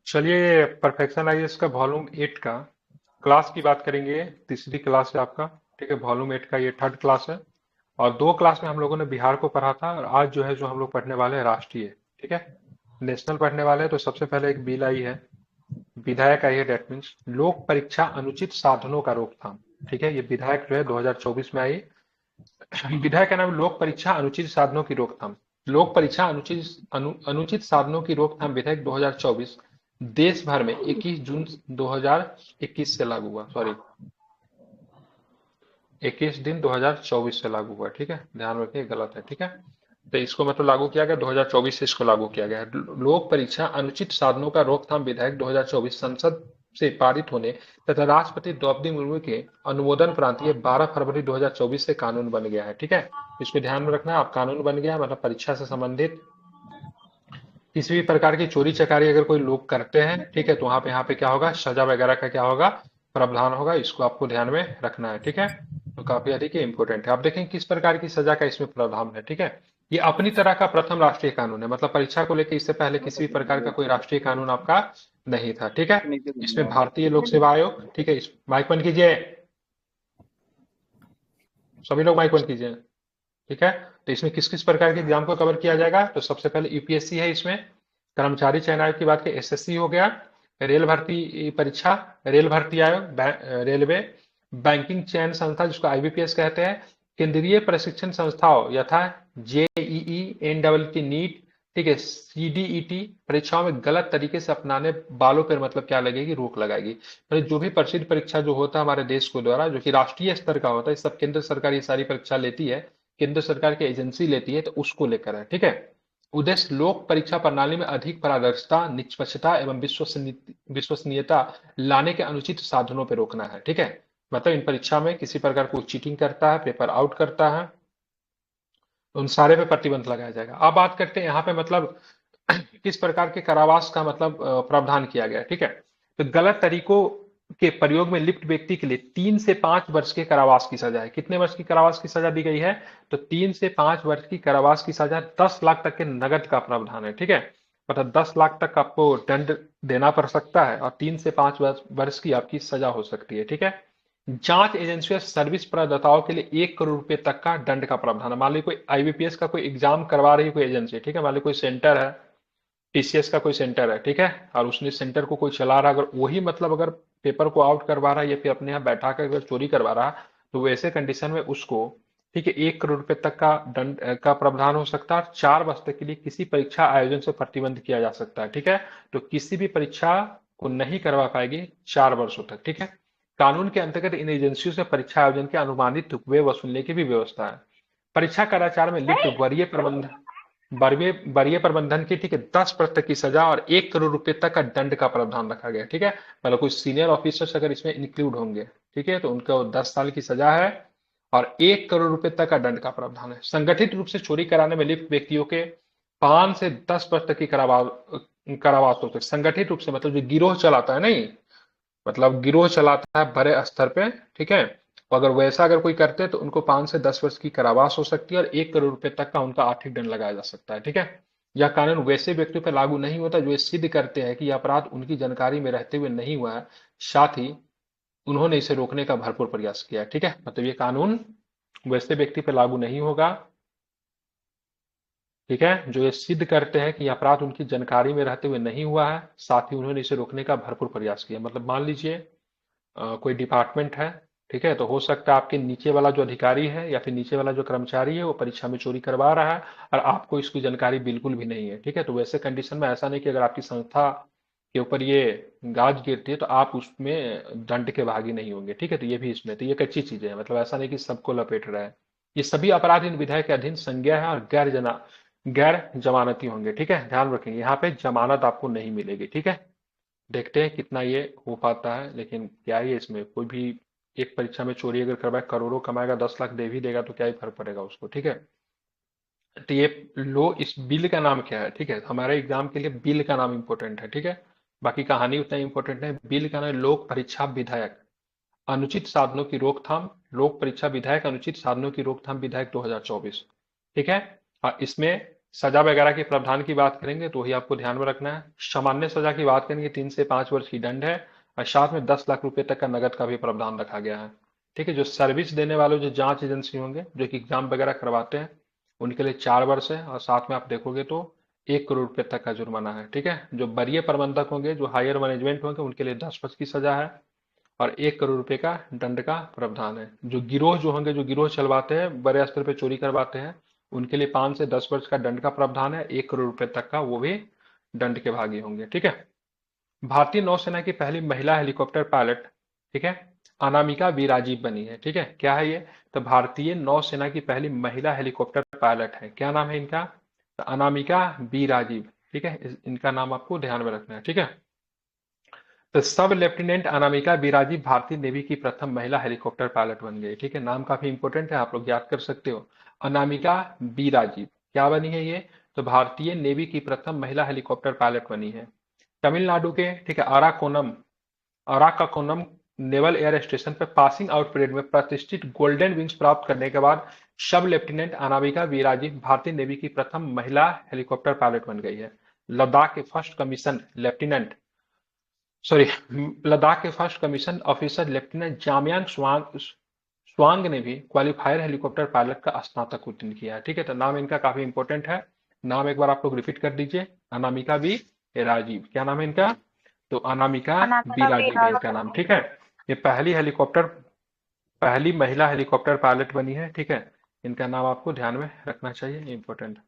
चलिए perfection IAS का volume 8 का क्लास की बात करेंगे। तीसरी क्लास है आपका। ठीक है, वॉल्यूम 8 का ये थर्ड क्लास है। और दो क्लास में हम लोगों ने बिहार को पढ़ा था, और आज जो है जो हम लोग पढ़ने वाले हैं राष्ट्रीय। ठीक है, नेशनल पढ़ने वाले हैं। तो सबसे पहले एक बिल आई है, विधायक आई है, डेट मीन्स लोक परीक्षा अनुचित साधनों का रोकथाम। ठीक है, ये विधायक जो है 2024 में आई। विधायक का नाम है लोक परीक्षा अनुचित साधनों की रोकथाम। लोक परीक्षा अनुचित साधनों की रोकथाम विधेयक 2024 देश भर में 21 जून 2021 से लागू हुआ। सॉरी, 21 दिन 2024 से लागू हुआ। ठीक है, ध्यान रखिए, गलत है। ठीक है, तो इसको मतलब लागू किया गया 2024 से, इसको लागू किया गया है। लोक परीक्षा अनुचित साधनों का रोकथाम विधेयक 2024 संसद से पारित होने तथा राष्ट्रपति द्रौपदी मुर्मू के अनुमोदन प्रांत ये 12 फरवरी 2024 से कानून बन गया है। ठीक है, इसको ध्यान में रखना है। आप कानून बन गया मतलब परीक्षा से संबंधित किसी भी प्रकार की चोरी चकारी अगर कोई लोग करते हैं, ठीक है, तो वहां पे यहाँ पे क्या होगा, सजा वगैरह का क्या होगा, प्रावधान होगा। इसको आपको ध्यान में रखना है। ठीक है, तो काफी अधिक इंपॉर्टेंट है। आप देखें किस प्रकार की सजा का इसमें प्रावधान है। ठीक है, ये अपनी तरह का प्रथम राष्ट्रीय कानून है, मतलब परीक्षा को लेकर इससे पहले किसी भी प्रकार का कोई राष्ट्रीय कानून आपका नहीं था। ठीक है, इसमें भारतीय लोक सेवा आयोग, ठीक है, इस माइक बंद कीजिए, सभी लोग माइक बंद कीजिए। ठीक है, तो इसमें किस किस प्रकार के एग्जाम को कवर किया जाएगा, तो सबसे पहले यूपीएससी है इसमें, कर्मचारी चयन आयोग की बात की, एसएससी हो गया, रेल भर्ती परीक्षा, रेल भर्ती आयोग, रेलवे, बैंकिंग चयन संस्था जिसको आईबीपीएस कहते हैं, केंद्रीय प्रशिक्षण संस्थाओं यथा जेईई, एनडब्ल्यूटी, नीट। ठीक है, सीडीईटी परीक्षाओं में गलत तरीके से अपनाने वालों पर मतलब क्या लगेगी, रोक लगाएगी। मतलब जो भी प्रसिद्ध परीक्षा जो होता है हमारे देश को द्वारा, जो कि राष्ट्रीय स्तर का होता है, सब केंद्र सरकार ये सारी परीक्षा लेती है, केंद्र सरकार की एजेंसी लेती है, तो उसको लेकर है। ठीक है, उद्देश्य लोक परीक्षा प्रणाली में अधिक पारदर्शिता, निष्पक्षता एवं विश्वसनीयता लाने के अनुचित साधनों पर रोकना है। ठीक है, मतलब इन परीक्षा में किसी प्रकार कोई चीटिंग करता है, पेपर आउट करता है, तो उन सारे पे प्रतिबंध लगाया जाएगा। अब बात करते हैं यहाँ पे मतलब किस प्रकार के कारावास का मतलब प्रावधान किया गया है। ठीक है, तो गलत तरीकों के प्रयोग में लिप्त व्यक्ति के लिए 3 से 5 वर्ष के कारावास की सजा है। कितने वर्ष की कारावास की सजा दी गई है, तो 3 से 5 वर्ष की कारावास की सजा, 10 लाख तक के नगद का प्रावधान है। ठीक है, मतलब 10 लाख तक आपको दंड देना पड़ सकता है, और 3 से 5 वर्ष की आपकी सजा हो सकती है। ठीक है, जांच एजेंसियों सर्विस प्रदाताओं के लिए 1 करोड़ रुपए तक का दंड का प्रावधान है। मान लीजिए कोई आईबीपीएस का कोई एग्जाम करवा रही है कोई एजेंसी, ठीक है, मान लीजिए कोई सेंटर है, टीसीएस का कोई सेंटर है, ठीक है, और उसने सेंटर को कोई चला रहा है, अगर वही मतलब अगर पेपर को आउट करवा रहा है या फिर अपने यहाँ बैठा कर अगर चोरी करवा रहा है, तो वैसे कंडीशन में उसको, ठीक है, 1 करोड़ रुपए तक का दंड का प्रावधान हो सकता है, और 4 वर्ष तक के लिए किसी परीक्षा आयोजन से प्रतिबंध किया जा सकता है। ठीक है, तो किसी भी परीक्षा को नहीं करवा पाएगी 4 वर्षों तक। ठीक है, कानून के अंतर्गत इन एजेंसियों से परीक्षा आयोजन के अनुमानित व्यय वसूलने की भी व्यवस्था है। परीक्षा कदाचार में लिप्त वरीय प्रबंधन की, ठीक है, 10% की सजा और 1 करोड़ रुपए तक का दंड का प्रावधान रखा गया है। ठीक है, मतलब कुछ सीनियर ऑफिसर्स अगर इसमें इंक्लूड होंगे, ठीक है, तो उनको 10 साल की सजा है और 1 करोड़ रुपए तक का दंड का प्रावधान है। संगठित रूप से चोरी कराने में लिप्त व्यक्तियों के 5 से 10 वर्ष तक की कारावास हो सकते। संगठित रूप से मतलब जो गिरोह चलाता है, नहीं मतलब गिरोह चलाता है बड़े स्तर पे। ठीक है, तो अगर वैसा अगर कोई करते हैं तो उनको 5 से 10 वर्ष की कारावास हो सकती है, और 1 करोड़ रुपए तक का उनका आर्थिक दंड लगाया जा सकता है। ठीक है, यह कानून वैसे व्यक्तियों पर लागू नहीं होता जो ये सिद्ध करते हैं कि यह अपराध उनकी जानकारी में रहते हुए नहीं हुआ है, साथ ही उन्होंने इसे रोकने का भरपूर प्रयास किया है। ठीक है, मतलब ये कानून वैसे व्यक्ति पर लागू नहीं होगा, ठीक है, जो ये सिद्ध करते हैं कि यह अपराध उनकी जानकारी में रहते हुए नहीं हुआ है, साथ ही उन्होंने इसे रोकने का भरपूर प्रयास किया। मतलब मान लीजिए कोई डिपार्टमेंट है, ठीक है, तो हो सकता है आपके नीचे वाला जो अधिकारी है या फिर नीचे वाला जो कर्मचारी है वो परीक्षा में चोरी करवा रहा है, और आपको इसकी जानकारी बिल्कुल भी नहीं है। ठीक है, तो वैसे कंडीशन में ऐसा नहीं कि अगर आपकी संस्था के ऊपर ये गाज गिरती है तो आप उसमें दंड के भागी नहीं होंगे। ठीक है, तो ये भी इसमें, तो ये एक अच्छी चीजें है, मतलब ऐसा नहीं कि सबको लपेट रहा है। ये सभी अपराध इन विधायक के अधीन संज्ञेय है और गैर जमानती होंगे। ठीक है, ध्यान रखेंगे, यहाँ पे जमानत आपको नहीं मिलेगी। ठीक है, देखते हैं कितना ये हो पाता है, लेकिन क्या ही है, इसमें कोई भी एक परीक्षा में चोरी अगर करवाए, करोड़ों कमाएगा, 10 लाख दे भी देगा तो क्या ही फर्क पड़ेगा उसको। ठीक है, तो ये लो, इस बिल का नाम क्या है। ठीक है, हमारे एग्जाम के लिए बिल का नाम इंपॉर्टेंट है। ठीक है, बाकी कहानी उतना इंपॉर्टेंट है। बिल का नाम है लोक परीक्षा विधायक अनुचित साधनों की रोकथाम, लोक परीक्षा विधायक अनुचित साधनों की रोकथाम विधायक 2024। ठीक है, और इसमें सजा वगैरह के प्रावधान की बात करेंगे तो वही आपको ध्यान में रखना है। सामान्य सजा की बात करेंगे 3 से 5 वर्ष की दंड है, और साथ में 10 लाख रुपए तक का नगद का भी प्रावधान रखा गया है। ठीक है, जो सर्विस देने वाले जो जांच एजेंसी होंगे जो कि एग्जाम वगैरह करवाते हैं, उनके लिए 4 वर्ष है, और साथ में आप देखोगे तो 1 करोड़ रुपए तक का जुर्माना है। ठीक है, जो वरीय प्रबंधक होंगे, जो हायर मैनेजमेंट होंगे, उनके लिए 10 वर्ष की सजा है, और 1 करोड़ रुपए का दंड का प्रावधान है। जो गिरोह जो होंगे, जो गिरोह चलवाते हैं, बड़े स्तर पे चोरी करवाते हैं, उनके लिए 5 से 10 वर्ष का दंड का प्रावधान है, 1 करोड़ रुपए तक का वो भी दंड के भागी होंगे। ठीक है, भारतीय नौसेना की पहली महिला हेलीकॉप्टर पायलट, ठीक है, अनामिका बी राजीव बनी है। ठीक है, क्या है ये? तो भारतीय नौसेना की पहली महिला हेलीकॉप्टर पायलट है। क्या नाम है इनका? तो अनामिका बी राजीव। ठीक है, इनका नाम आपको ध्यान में रखना है। ठीक है, तो सब लेफ्टिनेंट अनामिका बी राजीव भारतीय नेवी की प्रथम महिला हेलीकॉप्टर पायलट बन गई। ठीक है, नाम काफी इंपॉर्टेंट है, आप लोग याद कर सकते हो। अनामिका बी राजीव क्या बनी है ये? तो भारतीय नेवी की प्रथम महिला हेलीकॉप्टर पायलट बनी है। तमिलनाडु के, ठीक है, अराकाकोनम नेवल एयर स्टेशन पर पासिंग आउट परेड में प्रतिष्ठित गोल्डन विंग्स प्राप्त करने के बाद सब लेफ्टिनेंट अनामिका बी राजीव भारतीय नेवी की प्रथम महिला हेलीकॉप्टर पायलट बन गई है। लद्दाख के first commission lieutenant sorry Ladakh के first commission officer lieutenant Jamyang Tsewang Tsewang ने भी क्वालिफायर हेलीकॉप्टर पायलट का स्नातक उत्तीर्ण किया है। ठीक है, तो नाम इनका काफी इंपॉर्टेंट है। नाम एक बार आप लोग रिपीट कर दीजिए, अनामिका बी राजीव। क्या नाम है इनका? तो अनामिका बी अनामिका राजीव है इनका नाम। ठीक है, ये पहली महिला हेलीकॉप्टर पायलट बनी है। ठीक है, इनका नाम आपको ध्यान में रखना चाहिए, इंपॉर्टेंट।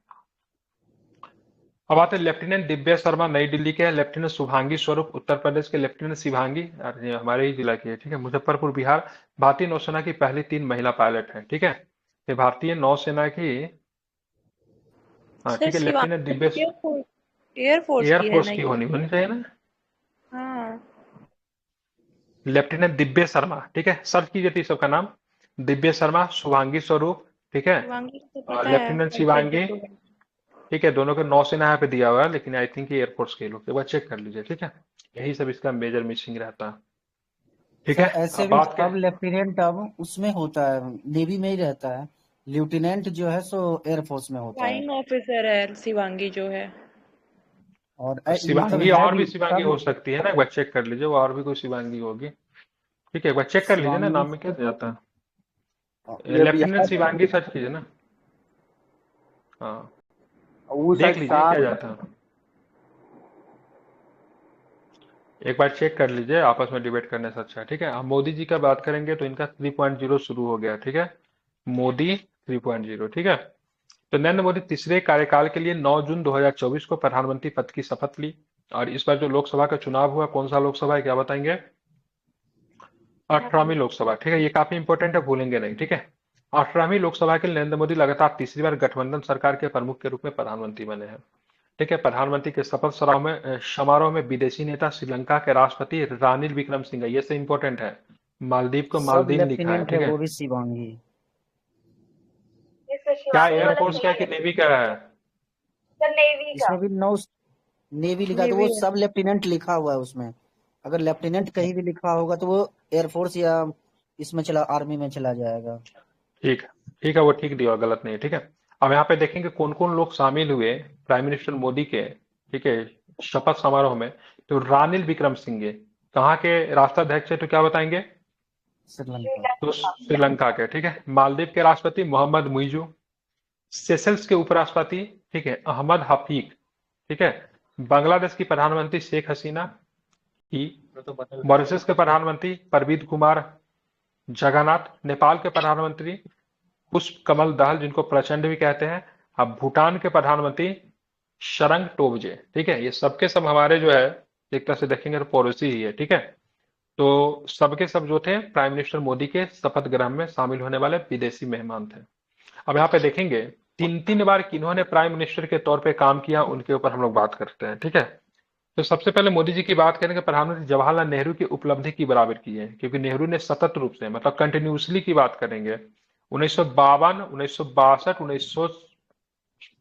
अब आते हैं लेफ्टिनेंट दिव्या शर्मा नई दिल्ली के हैं, लेफ्टिनेंट शुभांगी स्वरूप उत्तर प्रदेश के, लेफ्टिनेंट शिवांगी और ये हमारे ही जिला की है। ठीक है, मुजफ्फरपुर बिहार। भारतीय नौसेना की पहली 3 महिला पायलट है। ठीक है, ये भारतीय नौसेना की, हाँ सर ठीक है, लेफ्टिनेंट शिवांगी दिव्या एयरफोर्स की है एयरफोर्स ना की ये? होनी होनी चाहिए ना। हाँ। लेफ्टिनेंट दिव्य शर्मा, ठीक है, सर्च कीजिए थी सबका नाम, दिव्य शर्मा, शुभांगी स्वरूप। ठीक है, शिवांगी को तो पता है, लेफ्टिनेंट हर्षित जी शिवांगी। को है। ठीक है, दोनों के नौसेना यहाँ पे दिया हुआ है, लेकिन आई थिंक ये एयरफोर्स के लोग, एक बार चेक कर लीजिए। ठीक है, यही सब इसका मेजर मिसिंग रहता है। ठीक है, सर ऐसे अब भी बात सब करें, लेफ्टिनेंट अब उसमें होता है, नेवी में ही रहता है। लेफ्टिनेंट जो है सो एयरफोर्स में होता है। फ्लाइंग ऑफिसर है शिवांगी जो है। और मतलब शिवांगी है और भी भी शिवांगी सब। हो सकती है ना, एक बार चेक कर लीजिए, वो और भी कोई शिवांगी होगी। ठीक है, एक बार चेक कर लीजिए ना, शिवांगी नाम में क्या जाता है, ये लेफ्टिनेंट बिहार शिवांगी सर्च कीजिए ना। हाँ, वो देख शायद लीजिए क्या सात। जाता है, एक बार चेक कर लीजिए, आपस में डिबेट करने से अच्छा है। ठीक है, हम मोदी जी का बात करेंगे तो इनका 3.0 शुरू हो गया। ठीक है, मोदी 3.0। ठीक है, तो नरेंद्र मोदी तीसरे कार्यकाल के लिए 9 जून 2024 को प्रधानमंत्री पद की शपथ ली। और इस बार जो लोकसभा का चुनाव हुआ, कौन सा लोकसभा है क्या बताएंगे? 18वीं लोकसभा। ठीक है, ये काफी इंपॉर्टेंट है, भूलेंगे नहीं। ठीक है, 18वीं लोकसभा के लिए नरेंद्र मोदी लगातार तीसरी बार गठबंधन सरकार के प्रमुख के रूप में प्रधानमंत्री बने हैं। ठीक है, प्रधानमंत्री के शपथ समारोह में विदेशी नेता श्रीलंका के राष्ट्रपति रानिल विक्रम सिंघे, ये से इंपॉर्टेंट है, मालदीव को सब मालदीव लिखा है। लेफ्टिनेंट है ठीक है, वो भी शिवांगी। ये सर क्या शिवांगी वाला एयरफोर्स सही का है। कि नेवी का है? सर नेवी का। इसमें भी नौ नेवी लिखा है, तो नेवी वो है। सब लेफ्टिनेंट लिखा हुआ है उसमें। अगर लेफ्टिनेंट कहीं भी लिखा होगा तो वो एयरफोर्स या इसमें चला आर्मी में चला जाएगा। ठीक है, ठीक है, वो ठीक दिया, गलत नहीं है। ठीक है, अब यहाँ पे देखेंगे कौन कौन लोग शामिल हुए प्राइम मिनिस्टर मोदी के, ठीक है, शपथ समारोह में। तो रानिल विक्रम सिंघे कहाँ के राष्ट्राध्यक्ष है, तो क्या बताएंगे? श्रीलंका। तो श्रीलंका के। ठीक है, मालदीव के राष्ट्रपति मोहम्मद मुइजू, सेशल्स के उपराष्ट्रपति, ठीक है, अहमद हफीक। ठीक है, बांग्लादेश की प्रधानमंत्री शेख हसीना की, मॉरिशस के प्रधानमंत्री परवीन कुमार जगन्नाथ, नेपाल के प्रधानमंत्री पुष्प कमल दहल जिनको प्रचंड भी कहते हैं, अब भूटान के प्रधानमंत्री शरंग टोबजे। ठीक है, ये सबके सब हमारे जो है, एक तरह से देखेंगे तो पड़ोसी ही है। ठीक है, तो सबके सब जो थे प्राइम मिनिस्टर मोदी के शपथ ग्रहण में शामिल होने वाले विदेशी मेहमान थे। अब यहाँ पे देखेंगे 3 बार किन्होंने प्राइम मिनिस्टर के तौर पे काम किया, उनके ऊपर हम लोग बात करते हैं। ठीक है, तो सबसे पहले मोदी जी की बात करेंगे, प्रधानमंत्री जवाहरलाल नेहरू की उपलब्धि की बराबर की है, क्योंकि नेहरू ने सतत रूप से, मतलब कंटिन्यूसली की बात करेंगे, 1952, 1962,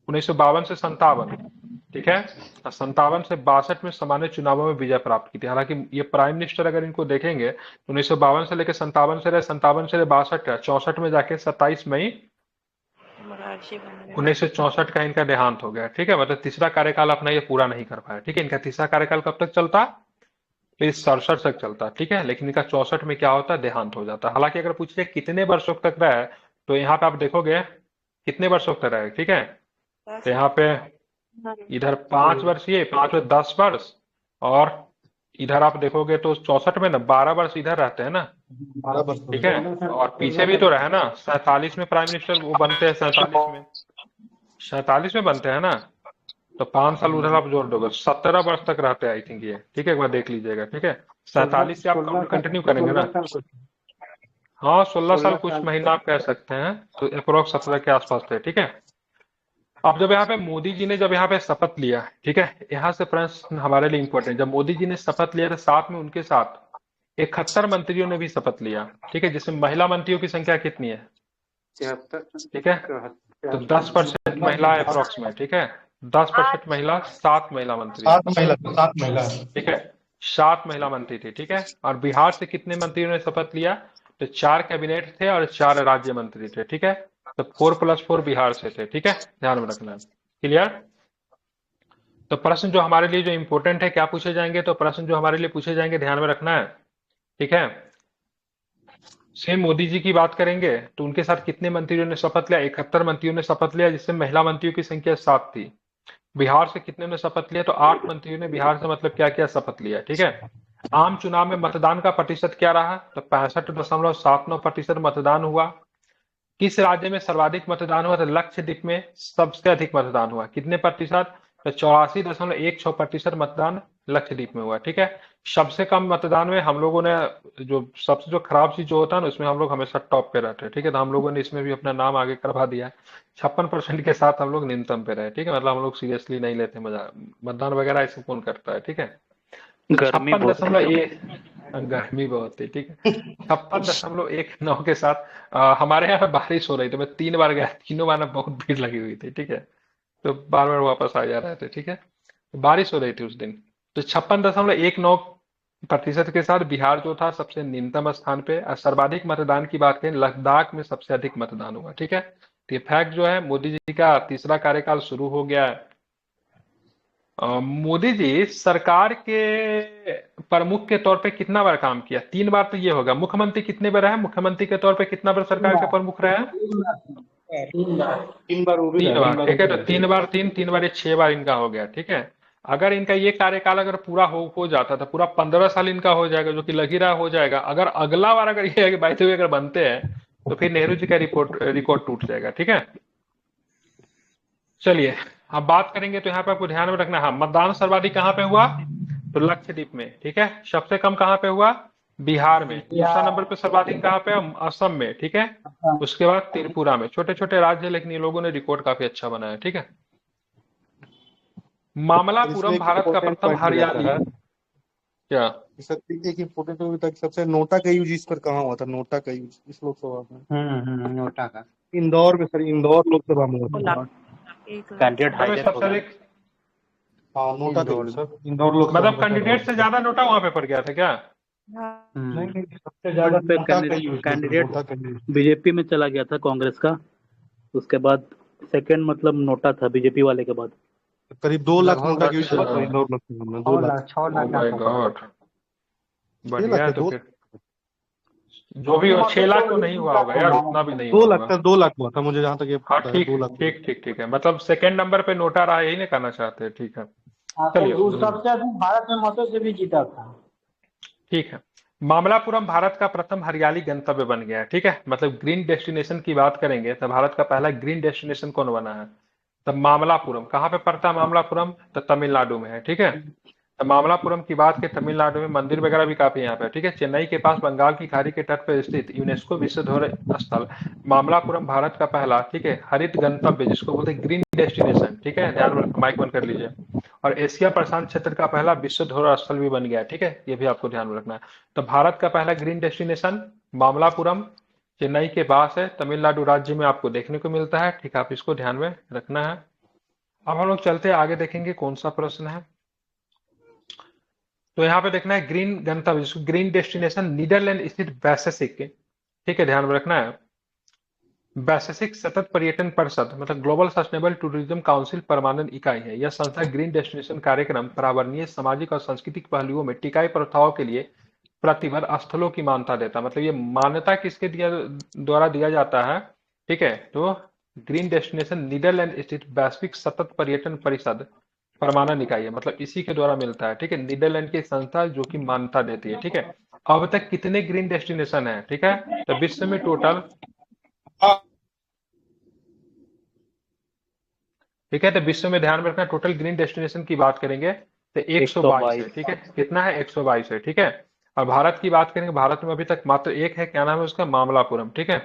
1952 से 57, ठीक है, 57 से 62 में सामान्य चुनावों में विजय प्राप्त की थी। हालांकि ये प्राइम मिनिस्टर अगर इनको देखेंगे तो 1952 से लेकर 57 से रहे, 57 से 62 है, 64 में जाके 27 मई मोरारजी बन गया। 1964 का इनका देहांत हो गया। ठीक है, मतलब तीसरा कार्यकाल अपना ये पूरा नहीं कर पाया। ठीक है, इनका तीसरा कार्यकाल कब तक चलता? तो इस 67 तक चलता। ठीक है, लेकिन इनका 64 में क्या होता है? देहांत हो जाता। हालांकि अगर पूछिए कितने वर्षों तक रहे, तो यहाँ पे आप देखोगे कितने वर्षों तक रहे। ठीक है, तो 10 यहाँ पे हाँ, इधर 5 वर्ष, ये 5 में 10 वर्ष, और इधर आप देखोगे तो 64 में ना 12 वर्ष इधर रहते हैं ना। 12 वर्ष हो ठीक गए। है, और पीछे भी तो रहे ना, 47 में प्राइम मिनिस्टर वो बनते हैं, 47 में बनते हैं ना। तो 5 साल उधर आप जोड़ दोगे, 17 वर्ष तक रहते हैं आई थिंक ये। ठीक है, एक बार देख लीजिएगा। ठीक है, 47 से आप कंटिन्यू करेंगे ना। हाँ, 16 साल कुछ महीना आप कह सकते हैं, तो अप्रोक्स 17 के आसपास थे। ठीक है, अब जब यहाँ पे मोदी जी ने जब यहाँ पे शपथ लिया, ठीक है, यहाँ से प्रश्न हमारे लिए इंपॉर्टेंट। जब मोदी जी ने शपथ लिया तो साथ में उनके साथ 71 मंत्रियों ने भी शपथ लिया। ठीक है, जिसमें महिला मंत्रियों की संख्या कितनी है? 73। ठीक है, तो 10% महिला अप्रोक्स में। ठीक है, 10% महिला, 7 महिला मंत्री। 7 महिला। ठीक है, 7 महिला मंत्री थी। ठीक है, और बिहार से कितने मंत्रियों ने शपथ लिया? तो 4 कैबिनेट थे और 4 राज्य मंत्री थे। ठीक है, तो 4+4 बिहार से थे। ठीक है, ध्यान में रखना है। क्लियर? तो प्रश्न जो हमारे लिए जो इंपॉर्टेंट है, क्या पूछे जाएंगे? तो प्रश्न जो हमारे लिए पूछे जाएंगे, ध्यान में रखना है। ठीक है, सेम मोदी जी की बात करेंगे तो उनके साथ कितने मंत्रियों ने शपथ लिया? 71 मंत्रियों ने शपथ लिया, जिससे महिला मंत्रियों की संख्या 7 थी। बिहार से कितने ने शपथ लिया? तो 8 मंत्रियों ने बिहार से मतलब क्या किया? शपथ लिया। ठीक है, आम चुनाव में मतदान का प्रतिशत क्या रहा? तो 65.79% मतदान हुआ। किस राज्य में सर्वाधिक मतदान हुआ? तो लक्षद्वीप में सबसे अधिक मतदान हुआ। कितने प्रतिशत? तो 84.16% मतदान लक्षद्वीप में हुआ। ठीक है, सबसे कम मतदान में हम लोगों ने, जो सबसे जो खराब चीज जो होता है ना, उसमें हम लोग हमेशा टॉप पे रहते हैं। ठीक है, तो हम लोगों ने इसमें भी अपना नाम आगे करवा दिया है। 56% के साथ हम लोग न्यूनतम पे रहे। ठीक है, मतलब हम लोग सीरियसली नहीं लेते मजा मतदान वगैरह, ऐसे कौन करता है। ठीक है, तो गर्मी छप्पन बहुत दशमलव एक गर्मी बहुत थी। ठीक है, 56.19 के साथ हमारे यहाँ पे बारिश हो रही थी। मैं 3 बार गया, तीनों बार ना बहुत भीड़ लगी हुई थी। ठीक है, तो बार बार वापस आ जा रहे थे। ठीक है, तो बारिश हो रही थी उस दिन। तो 56.19% के साथ बिहार जो था सबसे निम्नतम स्थान पे। और सर्वाधिक मतदान की बात करें, लद्दाख में सबसे अधिक मतदान हुआ। ठीक है, तो ये फैक्ट जो है, मोदी जी का तीसरा कार्यकाल शुरू हो गया है। मोदी जी सरकार के प्रमुख के तौर पे कितना बार काम किया? 3 बार तो ये होगा। मुख्यमंत्री कितने बार है? मुख्यमंत्री के तौर पे कितना बार सरकार के प्रमुख रहे हैं? 3 बार वो भी तीन रहा, बार 3 बार ठीक है, वो तो भी 3 बार 3 बार ये 6 बार इनका हो गया। ठीक है, अगर इनका ये कार्यकाल अगर पूरा हो जाता तो पूरा 15 साल इनका हो जाएगा, जो कि लग ही रहा हो जाएगा। अगर अगला बार अगर ये है बाई द वे अगर बनते हैं, तो फिर नेहरू जी का रिकॉर्ड टूट जाएगा। ठीक है, चलिए अब बात करेंगे तो यहाँ पे आपको ध्यान में रखना है। हाँ, मतदान सर्वाधिक कहाँ पे हुआ? तो लक्षद्वीप में। ठीक है, सबसे कम कहाँ पे हुआ? बिहार में। दूसरा नंबर पे सर्वाधिक कहाँ पे? असम में। ठीक है, उसके बाद त्रिपुरा में। छोटे छोटे राज्य, लेकिन ये लोगों ने रिकॉर्ड काफी अच्छा बनाया। ठीक है, और इसमें मामलापुरम एक भारत का इम्पोर्टेंट प्रथम पॉइंट भी रहता हरियाली। है। क्या? सर, एक इम्पोर्टेंट पॉइंट था कि सबसे नोटा का यूज इस पर कहाँ हुआ था? नोटा का यूज इस लोकसभा में नोटा का इंदौर में, सर इंदौर लोकसभा में हुआ 1 था। लाख 1 लाख कैंडिडेट मतलब हाईजैक हो सबसे गया अधिक, हाँ, नोटा का इंदौर यूज में। सर इंदौर लोकसभा मतलब में ज्यादा हुआ कैंडिडेट से था। ज्यादा नोटा वहां पे पड़ गया था क्या? हाँ नहीं नहीं, सबसे ज्यादा पे नोटा का यूज हुआ था, कैंडिडेट नोटा का यूज। बीजेपी में चला गया था कांग्रेस का। उसके बाद सेकंड मतलब नोटा था बीजेपी वाले के बाद। करीब 2 लाख लगभग नोटा का यूज अच्छा, हुआ था इंदौर लोकसभा में। 2 लाख, 6 लाख ओ के माय आसपास। गॉड, 6 लाख बढ़िया है। है, तो 2 फिर जो भी हो, 6 लाख तो नहीं हुआ होगा यार, उतना भी नहीं हुआ 2 लाख होगा। सर, 2 लाख हुआ था, मुझे जहां तक ये हाँ पता है, ठीक 2 लाख। ठीक ठीक ठीक है, मतलब सेकंड नंबर पे नोटा रहा, यही नहीं कहना चाहते हैं। ठीक है, हाँ, तो चलिए। वो सबसे अधिक भारत में मतों से भी जीता था। ठीक है, मामलापुरम भारत का प्रथम हरियाली गंतव्य बन गया है। ठीक है, मतलब ग्रीन डेस्टिनेशन की बात करेंगे तो भारत का पहला ग्रीन डेस्टिनेशन कौन बना है? तब मामलापुरम कहाँ पे पड़ता है? मामलापुरम तो तमिलनाडु में है। ठीक है, तो मामलापुरम की बात की, तमिलनाडु में मंदिर वगैरह भी काफी यहाँ पे है। ठीक है, चेन्नई के पास बंगाल की खाड़ी के तट पर स्थित यूनेस्को विश्व धरोहर स्थल मामलापुरम भारत का पहला, ठीक है, हरित गंतव्य, जिसको बोलते हैं ग्रीन डेस्टिनेशन। ठीक है, ध्यान में माइक बंद कर लीजिए। और एशिया प्रशांत क्षेत्र का पहला विश्व धरोहर स्थल भी बन गया। ठीक है, ये भी आपको ध्यान में रखना है। तो भारत का पहला ग्रीन डेस्टिनेशन मामलापुरम, चेन्नई के पास है, तमिलनाडु राज्य में आपको देखने को मिलता है। ठीक है, आप इसको ध्यान में रखना है। अब हम लोग चलते हैं आगे, देखेंगे कौन सा प्रश्न है। तो यहाँ पे देखना है ग्रीन गंतव्य, जिसको ग्रीन डेस्टिनेशन नीदरलैंड स्थित वैसेसिक। ठीक है, ध्यान में रखना है। वैश्विक सतत पर्यटन परिषद मतलब global sustainable tourism council permanent इकाई है। यह संस्था ग्रीन डेस्टिनेशन कार्यक्रम, पर्यावरणीय, सामाजिक और सांस्कृतिक पहलुओं में टिकाऊ प्रथाओं के लिए प्रतिबद्ध स्थलों की मान्यता देता है। मतलब ये मान्यता किसके द्वारा दिया जाता है, ठीक है, तो ग्रीन डेस्टिनेशन नीदरलैंड स्थित वैश्विक सतत पर्यटन परिषद परमानेंट इकाई है, मतलब इसी के द्वारा मिलता है, ठीक है, नीदरलैंड की संस्था जो कि मान्यता देती है, ठीक है। अब तक कितने ग्रीन डेस्टिनेशन है, ठीक है, तो विश्व में टोटल, ठीक है, तो विश्व में ध्यान में रखना टोटल ग्रीन डेस्टिनेशन की बात करेंगे तो 122 है, ठीक है, कितना है, 122 है, ठीक है। और भारत की बात करेंगे, भारत में अभी तक मात्र एक है, क्या नाम है उसका, मामलापुरम, ठीक है,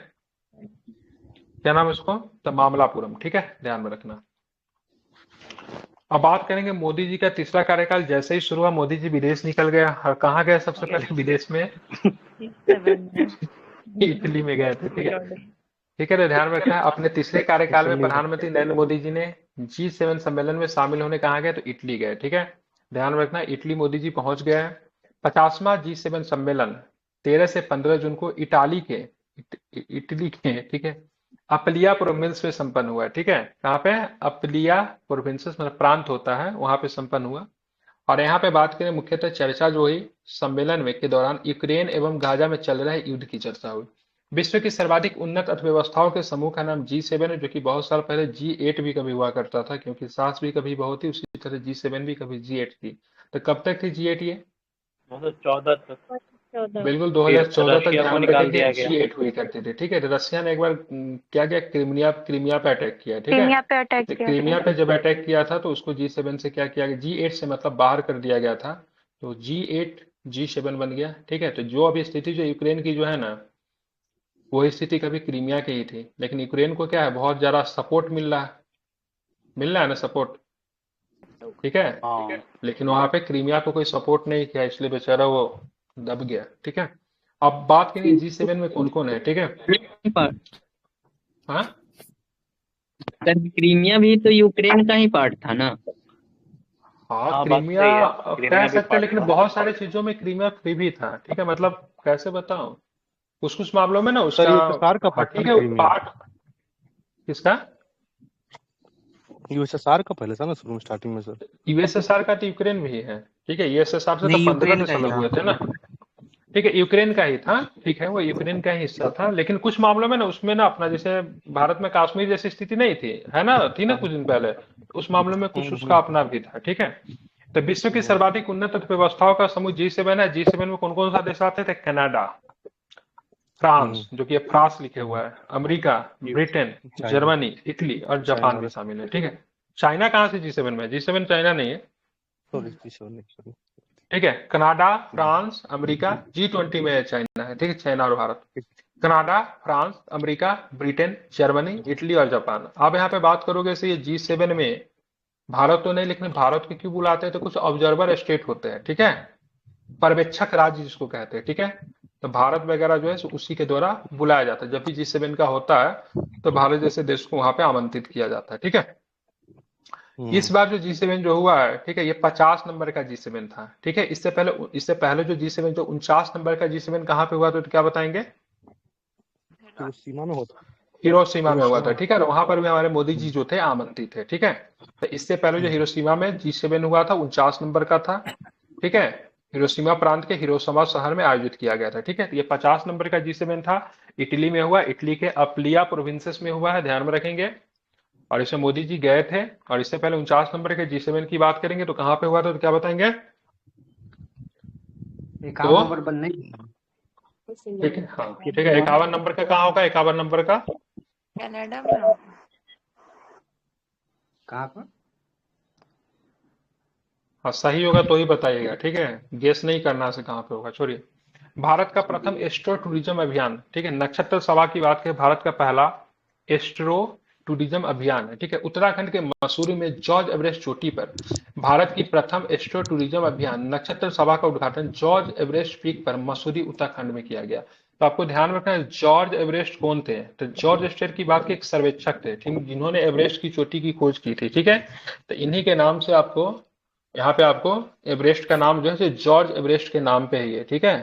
क्या नाम है उसको, तो मामलापुरम, ठीक है, ध्यान में रखना। अब बात करेंगे मोदी जी का तीसरा कार्यकाल जैसे ही शुरू हुआ, मोदी जी विदेश निकल गया, और कहाँ गए सबसे पहले विदेश में, इटली में गए थे, ठीक है, ठीक है, तो ध्यान में रखना है अपने तीसरे कार्यकाल में प्रधानमंत्री नरेंद्र मोदी जी ने G7 सम्मेलन में शामिल होने कहाँ गए, तो इटली गए, ठीक है, ध्यान में रखना इटली मोदी जी पहुंच गए। 50वां G7 सम्मेलन 13 से 15 जून को इटली के, ठीक है, अप्लिया प्रोविंस में संपन्न हुआ है, ठीक है, कहाँ पे, अप्लिया प्रोविंस मतलब प्रांत होता है, वहां पे संपन्न हुआ। और यहाँ पे बात करें मुख्यतः चर्चा जो हुई सम्मेलन में के दौरान यूक्रेन एवं गाजा में चल रहे युद्ध की चर्चा हुई। विश्व की सर्वाधिक उन्नत अर्थव्यवस्थाओं के समूह का नाम G7 है, जो कि बहुत साल पहले G8 भी कभी हुआ करता था, क्योंकि सास भी कभी बहू थी, उसी तरह G7 भी कभी G8 थी। तो कब तक थी G8 ये, 2014 तक, बिल्कुल 2014 तक रशिया को ध्यान निकाल रखेंगे दिया गया। G8 हुई करती थी, ठीक है। रशिया ने एक बार क्या किया, क्रीमिया पे अटैक किया, ठीक है, क्रीमिया पे अटैक तो किया क्रीमिया था। पे जब अटैक किया था तो उसको G7 से क्या किया गया, G8 से मतलब बाहर कर दिया गया था, तो G8 G7 बन गया, ठीक है। तो जो अभी स्थिति जो यूक्रेन की जो है ना, वही स्थिति कभी क्रीमिया की ही थी, लेकिन यूक्रेन को क्या है, बहुत ज्यादा सपोर्ट मिल रहा है ना सपोर्ट, ठीक है, हाँ, लेकिन वहां पे क्रीमिया को कोई सपोर्ट नहीं किया, इसलिए बेचारा वो दब गया, ठीक है। अब बात करेंगे G7 में कौन कौन है, ठीक है, हाँ, क्रीमिया भी तो यूक्रेन का ही पार्ट था ना। हाँ, हाँ, बात क्रीमिया सही है, कह क्रीमिया भी सकते हैं, पार्ट लेकिन था। बहुत सारी चीजों में क्रीमिया फ्री भी था, ठीक है, मतलब कैसे बताऊं, कुछ कुछ मामलों में ना सर उसका, यूएसएसआर का हाँ पार्ट था ठीक ना है, वो क्रीमिया, पार्ट किसका, यूएसएसआर का पहले था ना शुरू में स्टार्टिंग में सर। यूएसएसआर का तो यूक्रेन भी है, ठीक है, यूएसएसआर से तो नहीं 15 यूक्रेन में का ही अलग था। हुए थे ना, ठीक है, यूक्रेन का ही था, ठीक है, वो यूक्रेन का ही हिस्सा था, लेकिन कुछ मामलों में ना उसमें ना अपना जैसे भारत में कश्मीर जैसी स्थिति नहीं थी, है ना, थी ना कुछ दिन पहले, तो उस मामले में कुछ उसका अपना भी था, ठीक है। तो विश्व की सर्वाधिक उन्नत अर्थव्यवस्थाओं का समूह G7 है। G7 में कौन कौन सा देश आते थे, कनाडा, फ्रांस, जो कि फ्रांस लिखे हुआ है, America, Britain, China, Germany, Italy और जापान भी शामिल है, ठीक है। चाइना कहाँ से G7 में, G7 चाइना नहीं है, सॉरी सॉरी, ठीक है, कनाडा, फ्रांस, अमेरिका, G20 में चाइना है, ठीक है, चाइना और Bharat, Canada, France, America, Britain, Germany, Italy और जापान। आप यहाँ पे बात करोगे से ये G7 में भारत तो नहीं, लेकिन भारत को क्यों बुलाते हैं, तो कुछ ऑब्जर्वर स्टेट होते हैं, ठीक है, पर्यवेक्षक राज्य जिसको कहते हैं, ठीक है, तो भारत वगैरह जो है सो उसी के द्वारा बुलाया जाता है। जब भी G7 का होता है तो भारत जैसे देश को वहां पे आमंत्रित किया जाता है, ठीक है। इस बार जो G7 जो हुआ है, ठीक है, ये 50 नंबर का G7 था, ठीक है। इससे पहले जो G7 जो 49 नंबर का G7 कहाँ पे हुआ था, तो क्या बताएंगे, सीमा में होता, हिरोशिमा में हुआ था, ठीक है, और वहां पर भी हमारे मोदी जी जो थे आमंत्रित थे, ठीक है। तो इससे पहले जो हिरोशिमा में G7 हुआ था 49 नंबर का था, ठीक है, हिरोशिमा प्रांत के हिरोशिमा शहर में आयोजित किया गया था, ठीक है। ये 50 नंबर का G7 था, इटली में हुआ, इटली के अप्लिया प्रोविंसेस में हुआ है, ध्यान में रखेंगे, और इसमें मोदी जी गए थे। और इससे पहले 49 नंबर के G7 की बात करेंगे तो कहाँ पे हुआ था, तो क्या बताएंगे, 51 नंबर बल नहीं, ठीक है, हाँ ठीक है, 51 नंबर का कहाँ होगा, 51 नंबर का कनाडा में होगा। कहाँ पर? हाँ सही होगा तो ही बताइएगा, ठीक है, गेस नहीं करना से कहाँ पे होगा, छोड़िए। भारत का प्रथम एस्ट्रो टूरिज्म अभियान, ठीक है, नक्षत्र सभा की बात करें, भारत का पहला एस्ट्रो टूरिज्म अभियान है, ठीक है, उत्तराखंड के मसूरी में जॉर्ज एवरेस्ट चोटी पर भारत की प्रथम एस्ट्रो टूरिज्म अभियान नक्षत्र सभा का उद्घाटन जॉर्ज एवरेस्ट पीक पर मसूरी उत्तराखंड में किया गया। तो आपको ध्यान रखना है जॉर्ज एवरेस्ट कौन थे, तो जॉर्ज एवरेस्ट की बात की एक सर्वेक्षक थे, ठीक, जिन्होंने एवरेस्ट की चोटी की खोज की थी, ठीक है, तो इन्हीं के नाम से आपको यहाँ पे आपको एवरेस्ट का नाम जो है जॉर्ज एवरेस्ट के नाम पे ही है, ठीक है।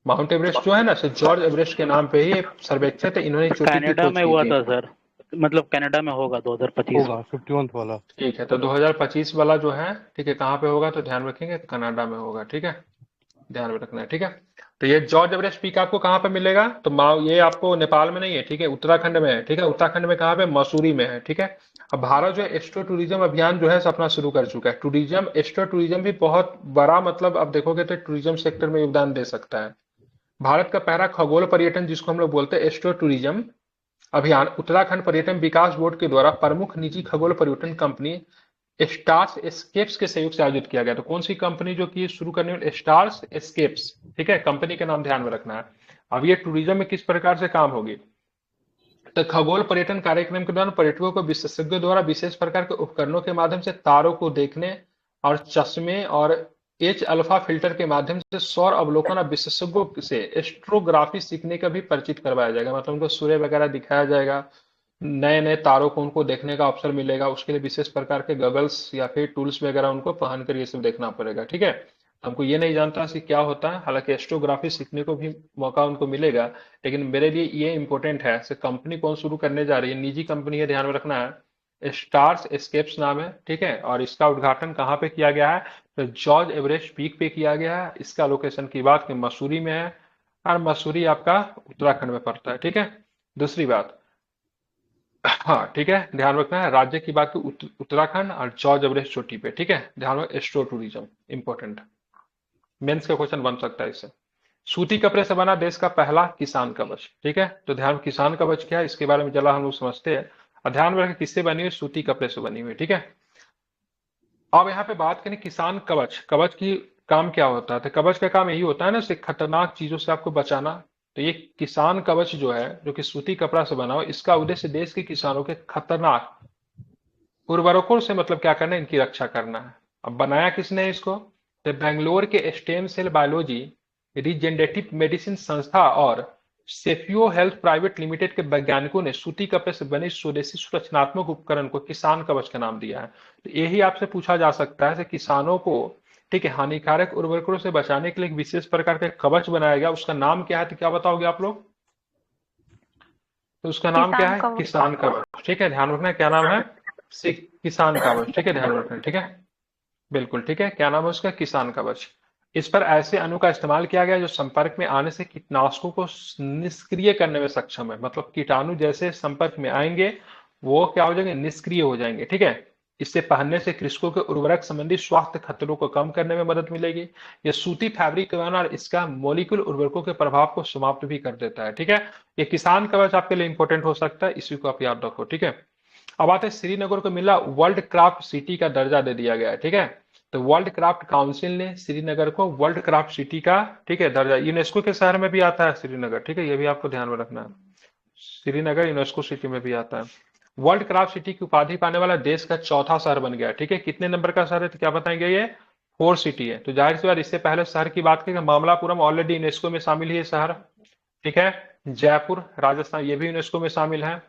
माउंट एवरेस्ट जो है ना, सर जॉर्ज एवरेस्ट के नाम पे ही एक सर्वेक्षक थे, इन्होंने चोटी की कनाडा खोज में की हुआ थी। था सर, मतलब कनाडा में होगा 2025 होगा 51 वाला। ठीक है, तो 2025 वाला जो है, ठीक है, कहाँ पे होगा तो ध्यान रखेंगे, कनाडा में होगा। ठीक है, ध्यान में रखना है। ठीक है, तो ये जॉर्ज एवरेस्ट पीक आपको कहाँ पे मिलेगा, तो ये आपको नेपाल में नहीं है, ठीक है, उत्तराखंड में है। ठीक है, उत्तराखंड में कहाँ पे, मसूरी में है। ठीक है, अब भारत जो है एस्ट्रो टूरिज्म अभियान जो है अपना शुरू कर चुका है। टूरिज्म, एस्ट्रो टूरिज्म भी बहुत बड़ा, मतलब अब देखोगे तो टूरिज्म सेक्टर में योगदान दे सकता है। भारत का पहला खगोल पर्यटन जिसको हम लोग बोलते हैं एस्ट्रो टूरिज्म अभियान, उत्तराखंड पर्यटन विकास बोर्ड के द्वारा प्रमुख निजी खगोल पर्यटन कंपनी स्टार्स एस्केप्स के सहयोग से आयोजित किया गया। तो कौन सी कंपनी जो कि शुरू करने वाली, स्टार्स एस्केप्स। ठीक है, कंपनी का नाम ध्यान में रखना है। अब ये टूरिज्म में किस प्रकार से काम होगी, तो खगोल पर्यटन कार्यक्रम के दौरान पर्यटकों को विशेषज्ञों द्वारा विशेष प्रकार के उपकरणों के माध्यम से तारों को देखने और चश्मे और एच अल्फा फिल्टर के माध्यम से सौर अवलोकन और विशेषज्ञों से एस्ट्रोग्राफी सीखने का भी परिचित करवाया जाएगा। मतलब उनको सूर्य वगैरह दिखाया जाएगा, नए नए तारों को उनको देखने का अवसर मिलेगा। उसके लिए विशेष प्रकार के गगल्स या फिर टूल्स वगैरह उनको पहन कर ये सब देखना पड़ेगा। ठीक है, हमको ये नहीं जानता कि क्या होता है, हालांकि एस्ट्रोग्राफी सीखने को भी मौका उनको मिलेगा, लेकिन मेरे लिए ये इंपॉर्टेंट है। कंपनी कौन शुरू करने जा रही है, निजी कंपनी है, ध्यान में रखना है। स्टार्स एस्केप्स नाम है। ठीक है, और इसका उद्घाटन कहाँ पे किया गया है, तो जॉर्ज एवरेस्ट पीक पे किया गया है। इसका लोकेशन की बात की मसूरी में है, और मसूरी आपका उत्तराखंड में पड़ता है। ठीक है, दूसरी बात, हाँ ठीक है, ध्यान रखना है, राज्य की बात की उत्तराखंड और जॉर्ज एवरेस्ट चोटी पे। ठीक है, ध्यान रखना, एस्ट्रो टूरिज्म इंपॉर्टेंट, मेंस का क्वेश्चन बन सकता है इससे। सूती कपड़े से बना देश का पहला किसान कवच। ठीक है, तो ध्यान, किसान कवच क्या है इसके बारे में चला हम लोग समझते हैं। और ध्यान में रखें किससे बनी हुई, सूती कपड़े से बनी हुई। ठीक है, अब यहाँ पे बात करें किसान कवच। कवच की काम क्या होता है, तो कवच का काम यही होता है ना, से खतरनाक चीजों से आपको बचाना। तो ये किसान कवच जो है, जो कि सूती कपड़ा से बना हो, इसका उद्देश्य देश के किसानों के खतरनाक उर्वरकों से मतलब क्या करना है, इनकी रक्षा करना है। अब बनाया किसने है इसको, तो बेंगलोर के stem cell biology regenerative medicine संस्था और सेफियो हेल्थ प्राइवेट लिमिटेड के वैज्ञानिकों ने सूती कपड़े से बने स्वदेशी सुरक्षात्मक उपकरण को किसान कवच का नाम दिया है। तो यही आपसे पूछा जा सकता है कि किसानों को, ठीक है, हानिकारक उर्वरकों से बचाने के लिए एक विशेष प्रकार का कवच बनाया गया, उसका नाम क्या है, तो क्या बताओगे आप लोग, तो उसका नाम क्या है, किसान कवच। ठीक है, ध्यान रखना क्या नाम है, किसान कवच। ठीक है, ध्यान रखना। ठीक है, बिल्कुल ठीक है, क्या नाम है उसका, किसान कवच। इस पर ऐसे अणु का इस्तेमाल किया गया जो संपर्क में आने से कीटनाशकों को निष्क्रिय करने में सक्षम है। मतलब कीटाणु जैसे संपर्क में आएंगे वो क्या हो जाएंगे, निष्क्रिय हो जाएंगे। ठीक है, इससे पहनने से कृषकों के उर्वरक संबंधी स्वास्थ्य खतरों को कम करने में मदद मिलेगी। यह सूती फैब्रिक और इसका मॉलिक्यूल उर्वरकों के प्रभाव को समाप्त भी कर देता है। ठीक है, ये किसान कवच आपके लिए इंपॉर्टेंट हो सकता है, इसी को आप याद रखो। ठीक है, अब आते हैं श्रीनगर को मिला वर्ल्ड क्राफ्ट सिटी का दर्जा दे दिया गया है। ठीक है, तो वर्ल्ड क्राफ्ट काउंसिल ने श्रीनगर को वर्ल्ड क्राफ्ट सिटी का, ठीक है, दर्जा, यूनेस्को के शहर में भी आता है श्रीनगर। ठीक है, ये भी आपको ध्यान में रखना है, श्रीनगर यूनेस्को सिटी में भी आता है। वर्ल्ड क्राफ्ट सिटी की उपाधि पाने वाला देश का चौथा शहर बन गया। ठीक है, कितने नंबर का शहर है, तो क्या बताएंगे, ये 4 सिटी है। तो जाहिर सी बात, इससे पहले शहर की बात करें, मामलापुरम ऑलरेडी यूनेस्को में शामिल है ये शहर। ठीक है, जयपुर राजस्थान ये भी यूनेस्को में शामिल है।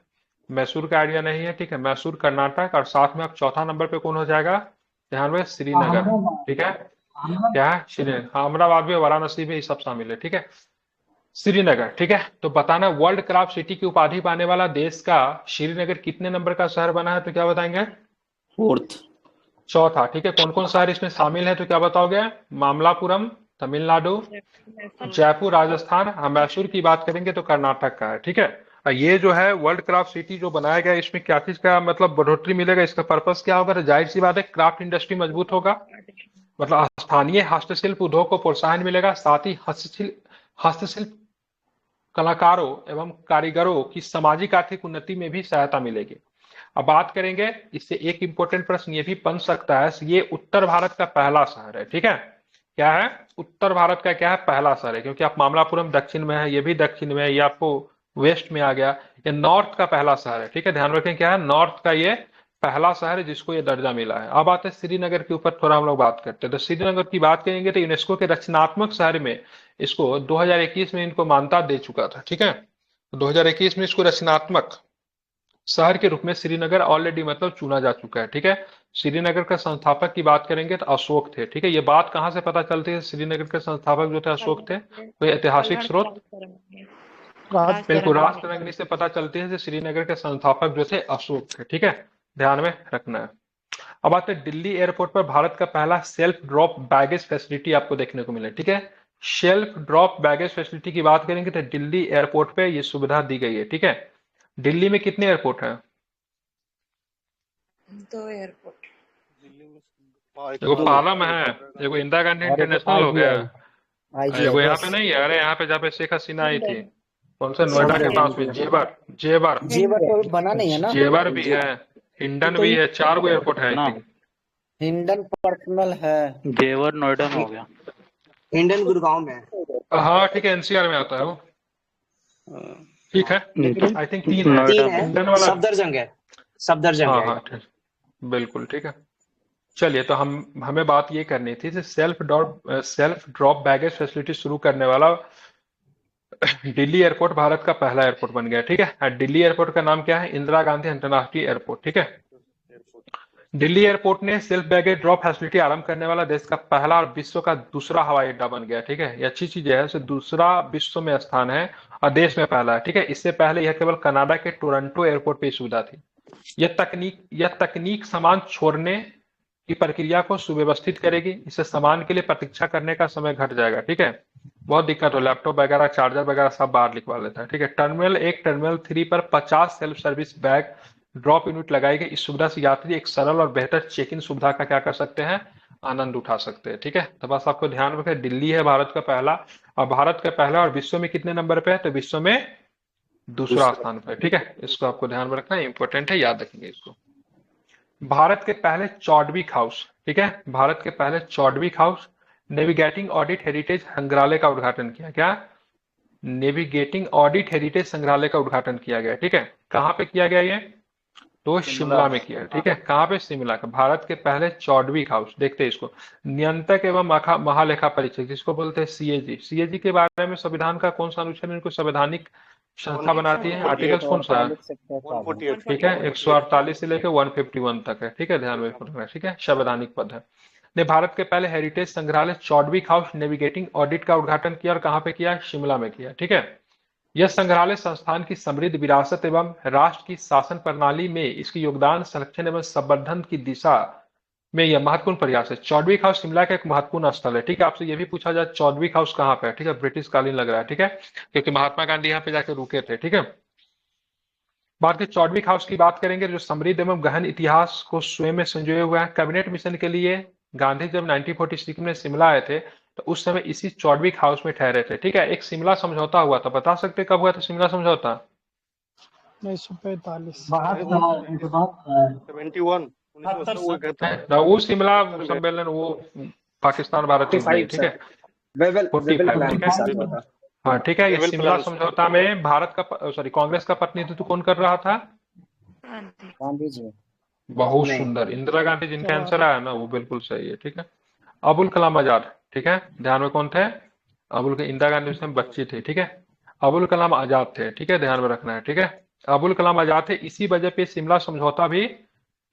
मैसूर का आइडिया नहीं है। ठीक है, मैसूर कर्नाटक, और साथ में अब चौथा नंबर पे कौन हो जाएगा, ध्यान में, श्रीनगर। ठीक है, क्या है, श्रीनगर, अहमदाबाद भी, वाराणसी भी, सब शामिल है। ठीक है, श्रीनगर। ठीक है, तो बताना वर्ल्ड क्राफ्ट सिटी की उपाधि पाने वाला देश का श्रीनगर कितने नंबर का शहर बना है, तो क्या बताएंगे, 4th। चौथा। ठीक है, कौन कौन शहर इसमें शामिल है, तो क्या बताओगे, मामलापुरम तमिलनाडु, जयपुर राजस्थान, मैसूर की बात करेंगे तो कर्नाटक का है। ठीक है, ये जो है वर्ल्ड क्राफ्ट सिटी जो बनाया गया, इसमें क्या चीज का मतलब बढ़ोतरी मिलेगा, इसका पर्पस क्या होगा, तो जाहिर सी बात है क्राफ्ट इंडस्ट्री मजबूत होगा, मतलब स्थानीय हस्तशिल्प उद्योग को प्रोत्साहन मिलेगा, साथ ही हस्तशिल्प कलाकारों एवं कारीगरों की सामाजिक आर्थिक उन्नति में भी सहायता मिलेगी। अब बात करेंगे, इससे एक इंपॉर्टेंट प्रश्न ये भी बन सकता है, ये उत्तर भारत का पहला शहर है। ठीक है, क्या है, उत्तर भारत का क्या है, पहला शहर है, क्योंकि आप मामलापुरम दक्षिण में है, ये भी दक्षिण में है, ये आपको वेस्ट में आ गया, ये नॉर्थ का पहला शहर है। ठीक है, ध्यान रखें क्या है, नॉर्थ का ये पहला शहर है जिसको ये दर्जा मिला है। अब आते हैं श्रीनगर के ऊपर थोड़ा हम लोग बात करते हैं। तो श्रीनगर की बात करेंगे तो यूनेस्को के रचनात्मक शहर में इसको 2021 में इनको मान्यता दे चुका था। ठीक है, 2021 में इसको रचनात्मक शहर के रूप में श्रीनगर ऑलरेडी मतलब चुना जा चुका है। ठीक है, श्रीनगर का संस्थापक की बात करेंगे तो अशोक थे। ठीक है, ये बात कहाँ से पता चलती है श्रीनगर के संस्थापक जो थे अशोक थे? कोई ऐतिहासिक स्रोत? बिल्कुल, राष्ट्ररंगिणी से पता चलती है कि श्रीनगर के संस्थापक जो थे अशोक थे। ठीक है, ध्यान में रखना है। अब आते हैं दिल्ली एयरपोर्ट पर भारत का पहला सेल्फ ड्रॉप बैगेज फैसिलिटी आपको देखने को मिले। ठीक है, सेल्फ ड्रॉप बैगेज फैसिलिटी की बात करेंगे तो दिल्ली एयरपोर्ट पे ये सुविधा दी गई है। ठीक है, दिल्ली में कितने एयरपोर्ट हैं? 2 एयरपोर्ट। एगो पालम है, एगो इंदिरा गांधी और एक इंटरनेशनल हो गया, आईजीआई एगो यहाँ बस। पे नहीं है, अरे यहाँ पे जहाँ पे शेख हसीना आई थी, कौन सा नोएडा के पास में, जेवर जेवर जेवर तो अभी बना नहीं है ना। जेवर भी है, हिंडन भी है, 4 गो एयरपोर्ट है आई ना। थिंक। हिंडन पर्सनल है। जेवर नोएडा में हो गया। इंडियन गुड़गांव में। हाँ ठीक है, एनसीआर में आता है वो। ठीक है, आई थिंक 3 है, नोएडा तीन में। है, हिंडन वाला। सफदरजंग है, सफदरजंग हाँ है। हाँ ठीक, बिल्कुल ठीक है। चलिए, तो हमें बात ये करनी थी कि सेल्फ ड्रॉप बैगेज फैसिलिटी शुरू करने वाला दिल्ली एयरपोर्ट भारत का पहला एयरपोर्ट बन गया। ठीक है, और दिल्ली एयरपोर्ट का नाम क्या है? इंदिरा गांधी अंतर्राष्ट्रीय एयरपोर्ट। ठीक है, दिल्ली एयरपोर्ट ने सेल्फ बैगेज ड्रॉप फैसिलिटी आरंभ करने वाला देश का पहला और विश्व का दूसरा हवाई अड्डा बन गया। ठीक है, ये अच्छी चीज है, इसे दूसरा विश्व में स्थान है और देश में पहला है। ठीक है, इससे पहले यह केवल कनाडा के टोरंटो एयरपोर्ट पे सुविधा थी। यह तकनीक सामान छोड़ने की प्रक्रिया को सुव्यवस्थित करेगी। इससे सामान के लिए प्रतीक्षा करने का समय घट जाएगा। ठीक है, बहुत दिक्कत हो, लैपटॉप वगैरह, चार्जर वगैरह सब बाहर लिखवा लेता है। ठीक है, टर्मिनल 1 टर्मिनल 3 पर 50 self service bag drop unit लगाई गई। इस सुविधा से यात्री एक सरल और बेहतर चेक इन सुविधा का क्या कर सकते हैं? आनंद उठा सकते हैं। ठीक है, तो बस आपको ध्यान रखें, दिल्ली है भारत का पहला, और भारत का पहला और विश्व में कितने नंबर पे है? तो विश्व में दूसरा स्थान पर। ठीक है, इसको आपको ध्यान में रखना है, इंपॉर्टेंट है, याद रखेंगे इसको। भारत के पहले चॉडविक हाउस। ठीक है, भारत के पहले चॉडविक हाउस नेविगेटिंग ऑडिट हेरिटेज संग्रहालय का उद्घाटन किया। क्या? नेविगेटिंग ऑडिट हेरिटेज संग्रहालय का उद्घाटन किया गया। ठीक है, कहाँ पे किया गया ये? तो शिमला में किया। ठीक है, कहाँ पे? शिमला का। भारत के पहले चॉडविक हाउस, देखते हैं इसको। नियंत्रक एवं महालेखा परीक्षक जिसको बोलते हैं सीएजी। सीएजी के बारे में संविधान का कौन सा अनुच्छेद इनको संवैधानिक संस्था बनाती है? आर्टिकल कौन सा है? 148। ठीक है, 148 से लेकर 151 तक है। ठीक है, ध्यान में रखना है। ठीक है, संवैधानिक पद है। ने भारत के पहले हेरिटेज संग्रहालय चॉडविक हाउस नेविगेटिंग ऑडिट का उद्घाटन किया, और कहाँ पे किया? शिमला में किया। ठीक है, यह संग्रहालय संस्थान की समृद्ध विरासत एवं राष्ट्र की शासन प्रणाली में इसके योगदान, संरक्षण एवं संवर्धन की दिशा में यह महत्वपूर्ण प्रयास है। चॉडविक हाउस शिमला का एक महत्वपूर्ण स्थल है। ठीक है, आपसे यह भी पूछा जाए चॉडविक हाउस कहाँ पे है? ठीक है, ब्रिटिश कालीन लग रहा है। ठीक है, क्योंकि महात्मा गांधी यहाँ पे जाके रुके थे। ठीक है, भारतीय चॉडविक हाउस की बात करेंगे जो समृद्ध एवं गहन इतिहास को स्वयं में संजोए हुआ है। कैबिनेट मिशन के लिए गांधी जब 1946 में शिमला आए थे तो उस समय इसी चॉडविक हाउस में ठहरे थे। ठीक है, एक शिमला समझौता हुआ था, बता सकते कब हुआ था शिमला समझौता? 1945। 71 1980 कहता है। ना, वो शिमला सम्मेलन वो पाकिस्तान भारत युद्ध नहीं। ठीक है, 45। ठीक है, हाँ ठीक है, ये शिमला समझौता में भारत का कांग्रेस का प्रतिनिधित्व कौन कर रहा था? गांधी जी। बहुत सुंदर, इंदिरा गांधी जिनका आंसर आया ना वो बिल्कुल सही है। ठीक है, अबुल कलाम आजाद। ठीक है, ध्यान में कौन थे? इंदिरा गांधी उस समय बच्ची थी। ठीक है, अबुल कलाम आजाद थे। ठीक है, ध्यान में रखना है। ठीक है, अबुल कलाम आजाद थे। इसी वजह पे शिमला समझौता भी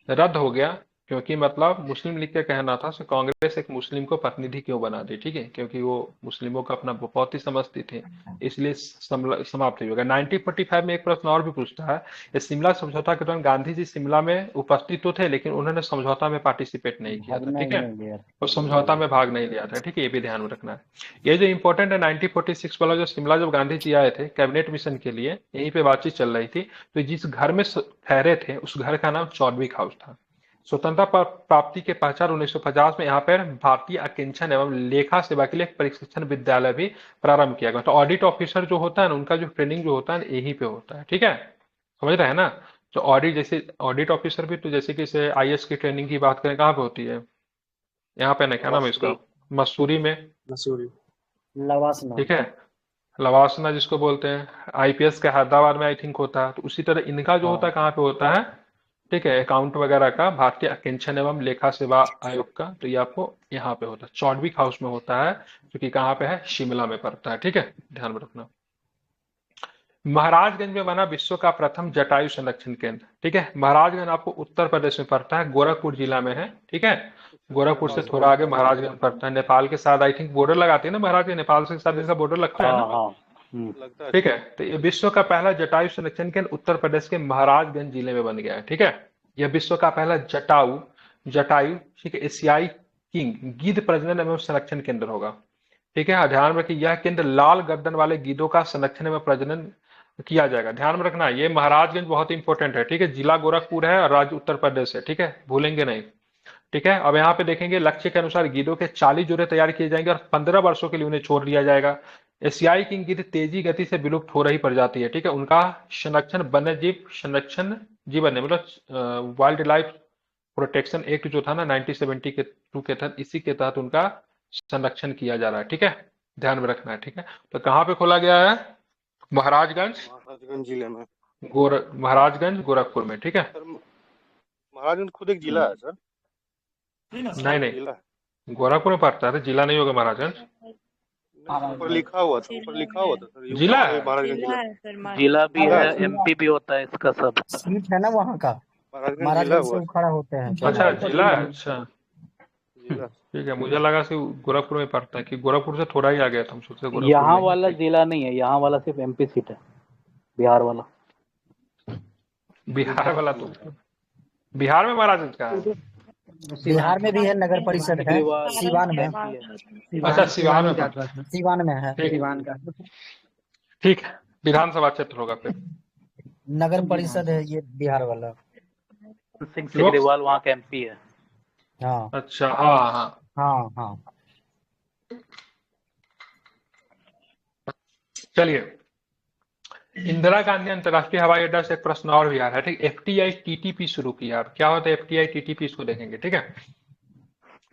रद्द हो गया, क्योंकि मतलब मुस्लिम लीग का कहना था कि कांग्रेस एक मुस्लिम को प्रतिनिधि क्यों बना दी। ठीक है, क्योंकि वो मुस्लिमों का अपना बहुत ही समझती थी, इसलिए समाप्त हो गया। 1945 में एक प्रश्न और भी पूछता है, इस शिमला समझौता के दौरान गांधी जी शिमला में उपस्थित तो थे लेकिन उन्होंने समझौता में पार्टिसिपेट नहीं किया था। ठीक है, और समझौता में भाग नहीं लिया था। ठीक है, ये भी ध्यान में रखना है। ये जो इंपॉर्टेंट है 1946 वाला जो शिमला जब गांधी जी आए थे कैबिनेट मिशन के लिए, यहीं पे बातचीत चल रही थी, तो जिस घर में ठहरे थे उस घर का नाम चॉडविक हाउस था। स्वतंत्रता प्राप्ति के पश्चात 1950 में यहाँ पर भारतीय अकिंचन एवं लेखा सेवा के लिए एक प्रशिक्षण विद्यालय भी प्रारंभ किया गया। तो ऑडिट ऑफिसर जो होता है ना, उनका जो ट्रेनिंग जो होता है यहीं पे होता है। ठीक है, समझ रहे हैं ना? जो ऑडिट, जैसे ऑडिट ऑफिसर भी, तो जैसे कि आईएएस की ट्रेनिंग की बात करें कहाँ पे होती है? यहाँ पे ना, क्या नाम है इसका? मसूरी में। लवासना। ठीक है, लवासना जिसको बोलते हैं। आईपीएस का हैदराबाद में आई थिंक होता है। तो उसी तरह इनका जो होता है कहाँ पे होता है? ठीक है, अकाउंट वगैरह का भारतीय अकिंचन एवं लेखा सेवा आयोग का, तो ये आपको यहाँ पे होता है, चॉडविक हाउस में होता है, जो कि कहाँ पे है? शिमला में पड़ता है। ठीक है, ध्यान में रखना। महाराजगंज में बना विश्व का प्रथम जटायु संरक्षण केंद्र। ठीक है, महाराजगंज आपको उत्तर प्रदेश में पड़ता है, गोरखपुर जिला में है। ठीक है, गोरखपुर से थोड़ा आगे महाराजगंज पड़ता है, नेपाल के साथ आई थिंक बॉर्डर लगाते हैं ना महाराजगंज, नेपाल से साथ इसका बॉर्डर लगता है हाँ ना। हाँ लगता है। ठीक है, तो ये विश्व का पहला जटायु संरक्षण केंद्र उत्तर प्रदेश के महाराजगंज जिले में बन गया है। ठीक है, यह विश्व का पहला जटायु ठीक है एशियाई किंग गिद्ध प्रजनन एवं संरक्षण केंद्र होगा। ठीक है, ध्यान रखिए यह केंद्र लाल गर्दन वाले गिद्धों का संरक्षण एवं प्रजनन किया जाएगा। ध्यान में रखना, ये महाराजगंज बहुत इंपॉर्टेंट है। ठीक है, जिला गोरखपुर है और राज्य उत्तर प्रदेश है। ठीक है, भूलेंगे नहीं। ठीक है, अब यहाँ पे देखेंगे लक्ष्य के अनुसार गिद्धों के 40 जोड़े तैयार किए जाएंगे और 15 वर्षों के लिए उन्हें छोड़ दिया जाएगा। एशियाई किंग गिद्ध तेजी गति से विलुप्त हो रही प्रजाति है। ठीक है, उनका संरक्षण वन्य जीव संरक्षण जीवन है, मतलब वाइल्ड लाइफ प्रोटेक्शन एक्ट जो था ना 1972 के तहत, इसी के तहत उनका संरक्षण किया जा रहा है। ठीक है, ध्यान में रखना है। ठीक है, तो कहाँ पे खोला गया है? महाराजगंज जिले में। महाराजगंज गोरखपुर में। ठीक है, सर महाराजगंज खुद एक जिला है सर। नहीं जिला है। गोरखपुर में पड़ता है, जिला नहीं होगा महाराजगंज। ऊपर लिखा हुआ था सर, जिला है? महाराजगंज जिला जिला। है सर, जिला भी जिला है, है। एमपी भी होता है इसका सब। सीट है ना वहाँ का, महाराजगंज जिला महाराजगंज से हुआ। उखाड़ा होते हैं। अच्छा, जिला है। अच्छा, जिला। ठीक है, मुझे लगा सिर्फ गोरखपुर में पड़ता है, कि गोरखपुर से थोड़ा ही आ गया था, हम सोचते गोरखपुर यहाँ में। वाला जिला नहीं है, यहाँ वाला सिर्फ एमपी सीट है, बिहार वाला। बिहार वाला तो बिहार में महाराजगंज का है। बिहार में भी है, नगर परिषद है, सीवान में। अच्छा, सिवान में सीवान में है। ठीक ठीक है, विधानसभा क्षेत्र होगा फिर। नगर परिषद है ये बिहार वाला। सिंह सिग्रीवाल वहाँ का एमपी है। हाँ अच्छा, हाँ हाँ, हाँ हाँ। चलिए, इंदिरा गांधी अंतर्राष्ट्रीय हवाई अड्डा से एक प्रश्न और भी आ रहा है। ठीक, एफटीआई टीटीपी शुरू किया। अब क्या होता है एफटीआई टीटीपी, इसको देखेंगे। ठीक है,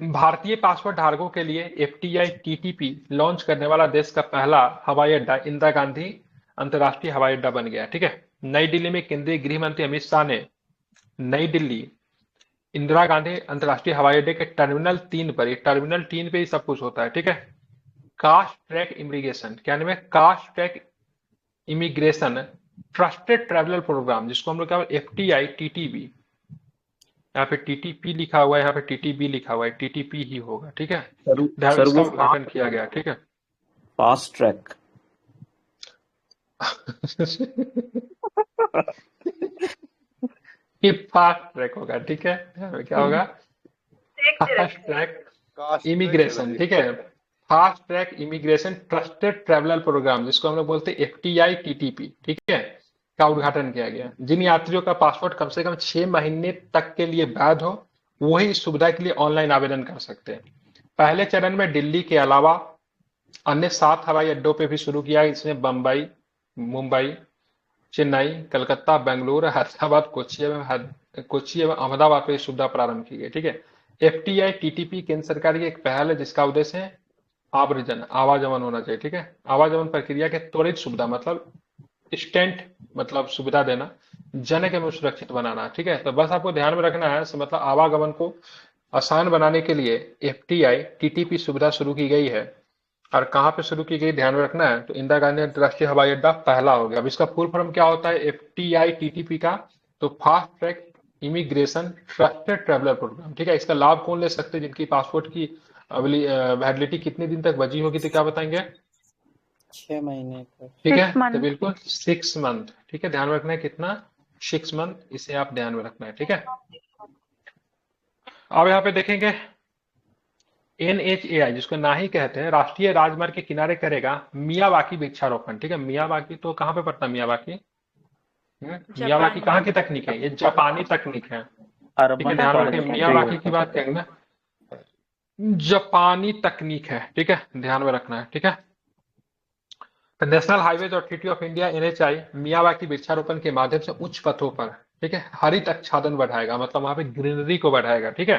भारतीय पासपोर्ट धारकों के लिए एफटीआई टीटीपी लॉन्च करने वाला देश का पहला हवाई अड्डा इंदिरा गांधी अंतर्राष्ट्रीय हवाई अड्डा बन गया। ठीक है, नई दिल्ली में केंद्रीय गृह मंत्री अमित शाह ने नई दिल्ली इंदिरा गांधी अंतर्राष्ट्रीय हवाई अड्डे के टर्मिनल 3 पर, टर्मिनल 3 पे ही सब कुछ होता है। ठीक है, कास्ट ट्रैक इमिग्रेशन, क्या नाम है? Fast track immigration trusted traveller programme, जिसको हम लोग क्या एफटीआई टीटीबी, यहाँ पे टीटीपी लिखा हुआ है, यहाँ पे टीटीबी लिखा हुआ है, टीटीपी ही होगा। ठीक है, सर इसका वो उद्घाटन किया गया। ठीक है, फास्ट ट्रैक। ये फास्ट ट्रैक होगा। ठीक है, क्या होगा? Fast track immigration. ठीक है, fast track immigration trusted traveller programme, जिसको हम लोग बोलते हैं एफटीआई टीटीपी। ठीक है, का उद्घाटन किया गया। जिन यात्रियों का पासपोर्ट कम से कम 6 महीने तक के लिए वैध हो, वही इस सुविधा के लिए ऑनलाइन आवेदन कर सकते हैं। पहले चरण में दिल्ली के अलावा अन्य 7 हवाई अड्डों पे भी शुरू किया। इसमें बम्बई, मुंबई, चेन्नई, कलकत्ता, बेंगलुरु, हैदराबाद, कोच्चि एवं अहमदाबाद पर सुविधा प्रारंभ की गई। ठीक है, एफटीआई टीटीपी केंद्र सरकार की एक पहल है, जिसका उद्देश्य है आव्रजन, आवागमन होना चाहिए। ठीक है, आवागमन प्रक्रिया के त्वरित सुविधा, मतलब इंस्टेंट, मतलब सुविधा देना, जनक एवं सुरक्षित बनाना। ठीक है, तो बस आपको ध्यान में रखना है, मतलब आवागमन को आसान बनाने के लिए एफटीआई टीटीपी सुविधा शुरू की गई है। और कहाँ पे शुरू की गई, ध्यान में रखना है, तो इंदिरा गांधी अंतर्राष्ट्रीय हवाई अड्डा पहला हो गया। अब इसका फुल फॉर्म क्या होता है एफटीआई टीटीपी का? तो fast track immigration trusted traveller programme. ठीक है, इसका लाभ कौन ले सकते हैं? जिनकी पासपोर्ट की वैलिडिटी कितने दिन तक बची होगी, तो क्या बताएंगे? 6 महीने तक। ठीक है, तो बिल्कुल 6 मंथ। ठीक है, ध्यान में रखना है कितना? 6 मंथ, इसे आप ध्यान में रखना है। ठीक है, अब यहाँ पे देखेंगे NHAI, जिसको नाही कहते हैं, राष्ट्रीय राजमार्ग के किनारे करेगा मियावाकी वृक्षारोपण। ठीक है, मियावाकी तो कहाँ पे पड़ता है मियावाकी? मियावाकी कहाँ की तकनीक है? ये जापानी तकनीक है। ठीक है, ध्यान रखें, मियावाकी की बात करेंगे ना, जापानी तकनीक है। ठीक है, ध्यान में रखना है। ठीक है, national highways authority of India NHAI Miyawaki वृक्षारोपण के माध्यम से उच्च पथों पर, ठीक है, हरित आच्छादन बढ़ाएगा, मतलब वहां पे ग्रीनरी को बढ़ाएगा। ठीक है,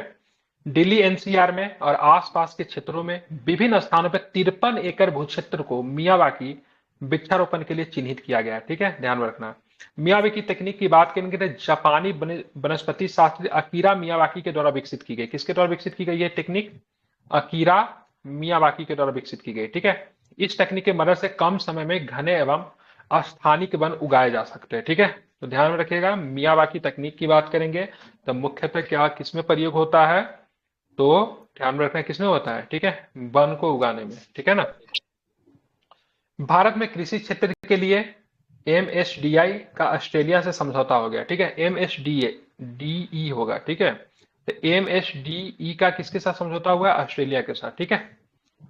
दिल्ली NCR में और आसपास के क्षेत्रों में विभिन्न स्थानों पर 53 एकड़ भू क्षेत्र को मियावाकी वृक्षारोपण के लिए चिन्हित किया गया है। ठीक है, ध्यान में रखना। मियावाकी तकनीक की बात करेंगे तो जापानी वनस्पति शास्त्री अकीरा मियावाकी के द्वारा विकसित की गई। किसके द्वारा विकसित की गई ये टेक्निक? अकीरा मियावाकी के द्वारा विकसित की गई। ठीक है, इस तकनीक की मदद से कम समय में घने एवं अस्थानिक वन उगाए जा सकते हैं। ठीक है, तो ध्यान में रखिएगा। मियावाकी तकनीक की बात करेंगे तो मुख्यतः क्या किसमें प्रयोग होता है, तो ध्यान में रखना है किसमें होता है। ठीक है, वन को उगाने में। ठीक है ना। भारत में कृषि क्षेत्र के लिए MSDI का ऑस्ट्रेलिया से समझौता हो गया। ठीक है, MSDE होगा। ठीक है, तो MSDE का किसके साथ समझौता हुआ है, ऑस्ट्रेलिया के साथ। ठीक है,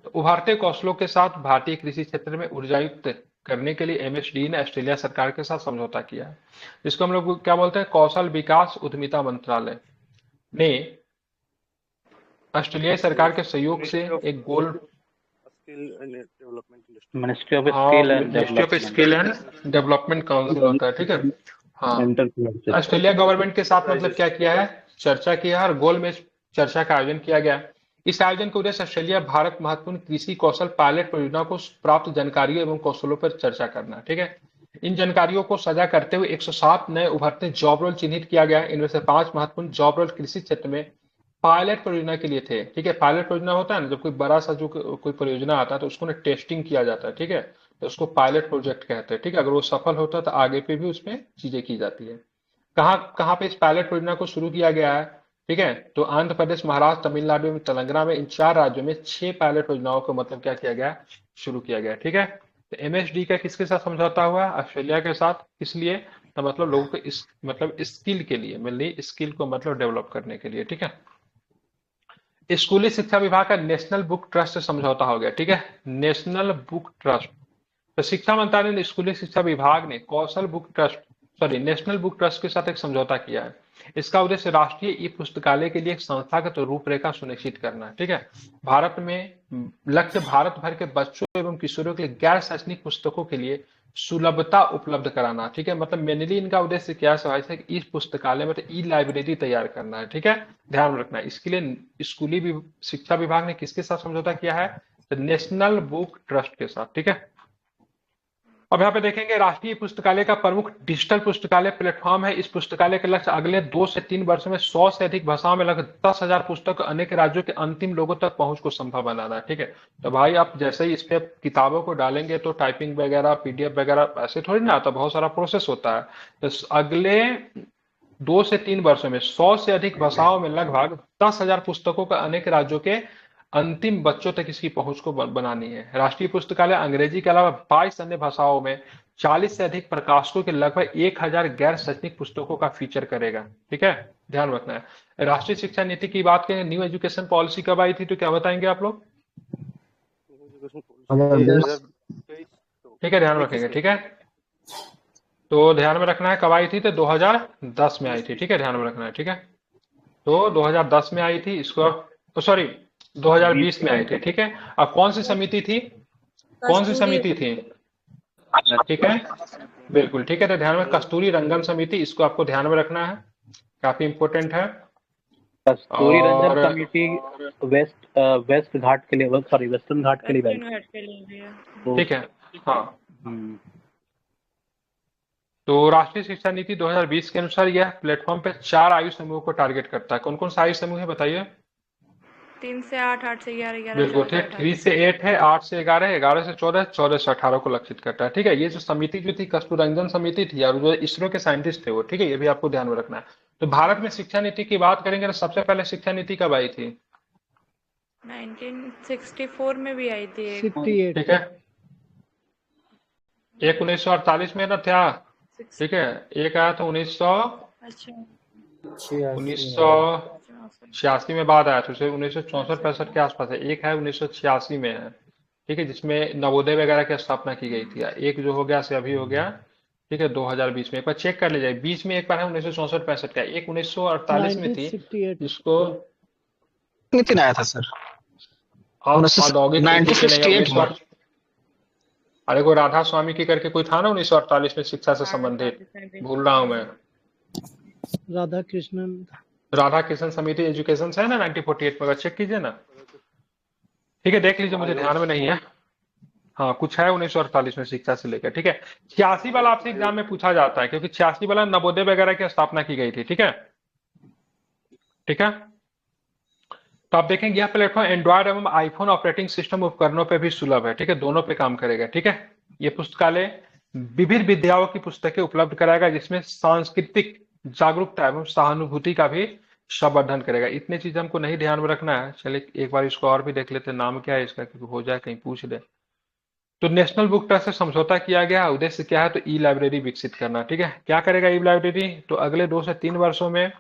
तो उभरते कौशलों के साथ भारतीय कृषि क्षेत्र में ऊर्जायुक्त करने के लिए MSDE ने ऑस्ट्रेलिया सरकार के साथ समझौता किया है, जिसको हम लोग क्या बोलते हैं, कौशल विकास उद्यमिता मंत्रालय ने ऑस्ट्रेलियाई सरकार के सहयोग से एक गोल ministry of skill and ministry of skill and development council होता है। ठीक है, हाँ, ऑस्ट्रेलिया गवर्नमेंट के साथ मतलब क्या किया है, चर्चा किया है और गोल में चर्चा का आयोजन किया गया। इस आयोजन का उद्देश्य ऑस्ट्रेलिया भारत महत्वपूर्ण कृषि कौशल पायलट परियोजना को प्राप्त जानकारियों एवं कौशलों पर चर्चा करना। ठीक है, इन जानकारियों को साझा करते हुए 107 नए उभरते जॉब रोल चिन्हित किया गया। इनमें से 5 महत्वपूर्ण जॉब रोल कृषि क्षेत्र में पायलट परियोजना के लिए थे। ठीक है, पायलट परियोजना होता है ना, जब कोई बड़ा सा जो कोई परियोजना आता है तो उसको ना टेस्टिंग किया जाता है। ठीक है, तो उसको पायलट प्रोजेक्ट कहते हैं। ठीक है, अगर वो सफल होता है तो आगे पे भी उसमें चीजें की जाती है। कहाँ कहाँ पे इस पायलट परियोजना को शुरू किया गया है, ठीक है, तो आंध्र प्रदेश, महाराष्ट्र, तमिलनाडु एवं तेलंगाना में इन 4 राज्यों में 6 पायलट परियोजनाओं को मतलब क्या किया गया, शुरू किया गया। ठीक है, तो MSD का किसके साथ समझौता हुआ, ऑस्ट्रेलिया के साथ। किस लिए, तो मतलब लोगों को इस मतलब स्किल के लिए, मिलनी स्किल को मतलब डेवलप करने के लिए। ठीक है, स्कूली शिक्षा विभाग का नेशनल बुक ट्रस्ट से समझौता हो गया। ठीक है, नेशनल बुक ट्रस्ट, तो शिक्षा मंत्रालय ने स्कूली शिक्षा विभाग ने नेशनल बुक ट्रस्ट के साथ एक समझौता किया है। इसका उद्देश्य राष्ट्रीय ई पुस्तकालय के लिए एक संस्थागत रूपरेखा सुनिश्चित करना है। ठीक है, भारत में लक्ष्य भारत भर के बच्चों एवं किशोरों के लिए गैर शैक्षणिक पुस्तकों के लिए सुलभता उपलब्ध कराना। ठीक है, मतलब मेनली इनका उद्देश्य क्या है कि इस पुस्तकालय मतलब ई लाइब्रेरी तैयार करना है। ठीक है, ध्यान रखना है। इसके लिए स्कूली शिक्षा विभाग ने किसके साथ समझौता किया है, तो नेशनल बुक ट्रस्ट के साथ। ठीक है, अब यहाँ पे देखेंगे राष्ट्रीय पुस्तकालय का प्रमुख डिजिटल पुस्तकालय प्लेटफॉर्म है। इस पुस्तकालय के लक्ष्य अगले 2 से 3 वर्षों में 100 से अधिक भाषाओं में लगभग 10,000 पुस्तक अनेक राज्यों के अंतिम लोगों तक पहुंच को संभव बनाना है। ठीक है, तो भाई आप जैसे ही इस पे किताबों को डालेंगे तो टाइपिंग वगैरह PDF वगैरह ऐसे थोड़ी ना आता, बहुत सारा प्रोसेस होता है। तो अगले 2 से 3 वर्षों में 100 से अधिक भाषाओं में लगभग 10,000 पुस्तकों का अनेक राज्यों के अंतिम बच्चों तक इसकी पहुंच को बनानी है। राष्ट्रीय पुस्तकालय अंग्रेजी के अलावा 22 अन्य भाषाओं में 40 से अधिक प्रकाशकों के लगभग 1000 गैर शैक्षणिक पुस्तकों का फीचर करेगा। ठीक है, ध्यान रखना है। राष्ट्रीय शिक्षा नीति की बात करें, न्यू एजुकेशन पॉलिसी कब आई थी, तो क्या बताएंगे आप लोग? ठीक है, ध्यान रखेंगे। ठीक है, तो ध्यान में रखना है कब आई थी, तो 2010 में आई थी। ठीक है, ध्यान में रखना है। ठीक है, तो 2010 में आई थी, इसको सॉरी 2020 में आई थी। ठीक है, अब कौन सी समिति थी, कौन सी समिति थी? ठीक है, बिल्कुल ठीक है, तो ध्यान में कस्तूरी रंगन समिति, इसको आपको ध्यान में रखना है, काफी इंपोर्टेंट है। कस्तूरी रंजन कमेटी वेस्ट घाट के लिए, सॉरी वेस्टर्न घाट के लिए। ठीक है, हाँ, तो राष्ट्रीय शिक्षा नीति 2020 के अनुसार यह प्लेटफॉर्म पे 4 आयु समूह को टारगेट करता है। कौन कौन सा आयु समूह है बताइए? 3 से 8, 8 से 11, बिल्कुल ठीक, 3 से 8 है, 8 से 11, 11 से 14, 14 से 18 को लक्षित करता है। ठीक है, ये जो समिति जो थी कस्तूरी रंजन समिति थी, और जो इसरो के साइंटिस्ट थे वो, ठीक है, ये भी आपको ध्यान में रखना है। तो भारत में शिक्षा नीति की बात करेंगे तो सबसे पहले शिक्षा नीति कब आई थी? 1964 में भी आई थी एक। 68। ठीक है, एक 1948 में ना था। ठीक है, एक आया था 1986 में, बाद आया था उसे 1964-65 के आसपास है। एक है 1986 में है। ठीक है, जिसमें नवोदय वगैरह की स्थापना की गई थी। एक जो हो गया से अभी हो गया, ठीक है, 2020 में। एक बार चेक कर ले जाए, बीच में एक बार है 1964-65 का, एक 1948 में थी, जिसको नीति आया था सर, औद्योगिक नीति के नहीं, 1968 अरे को राधा स्वामी की करके कोई था ना 1948 में शिक्षा से संबंधित, भूल रहा हूं मैं, राधा कृष्ण समिति एजुकेशन है ना 1948 में, चेक कीजिए ना। ठीक है, देख लीजिए, मुझे ध्यान में नहीं है। हाँ, कुछ है 1948 में शिक्षा से लेकर। ठीक है, 86 वाला आपसे एग्जाम में पूछा जाता है, क्योंकि 86 वाला नवोदय वगैरह की स्थापना की गई थी। ठीक है, ठीक है, तो आप देखेंगे यह प्लेटफॉर्म एंड्रॉयड एवं आईफोन ऑपरेटिंग सिस्टम उपकरणों पे भी सुलभ है। ठीक है, दोनों पे काम करेगा। ठीक है, ये पुस्तकालय विभिन्न विद्याओं की पुस्तकें उपलब्ध कराएगा, जिसमें सांस्कृतिक जागरूकता एवं सहानुभूति का भी संवर्धन करेगा। इतने चीज हमको नहीं ध्यान में रखना है। चलिए एक बार इसको और भी देख लेते हैं, नाम क्या है इसका, क्योंकि हो जाए कहीं पूछ दे। तो नेशनल बुक ट्रस्ट से समझौता किया गया। उद्देश्य क्या है? तो ई लाइब्रेरी विकसित करना। ठीक है, क्या करेगा ई लाइब्रेरी? तो अगले 2 से 3 वर्षों में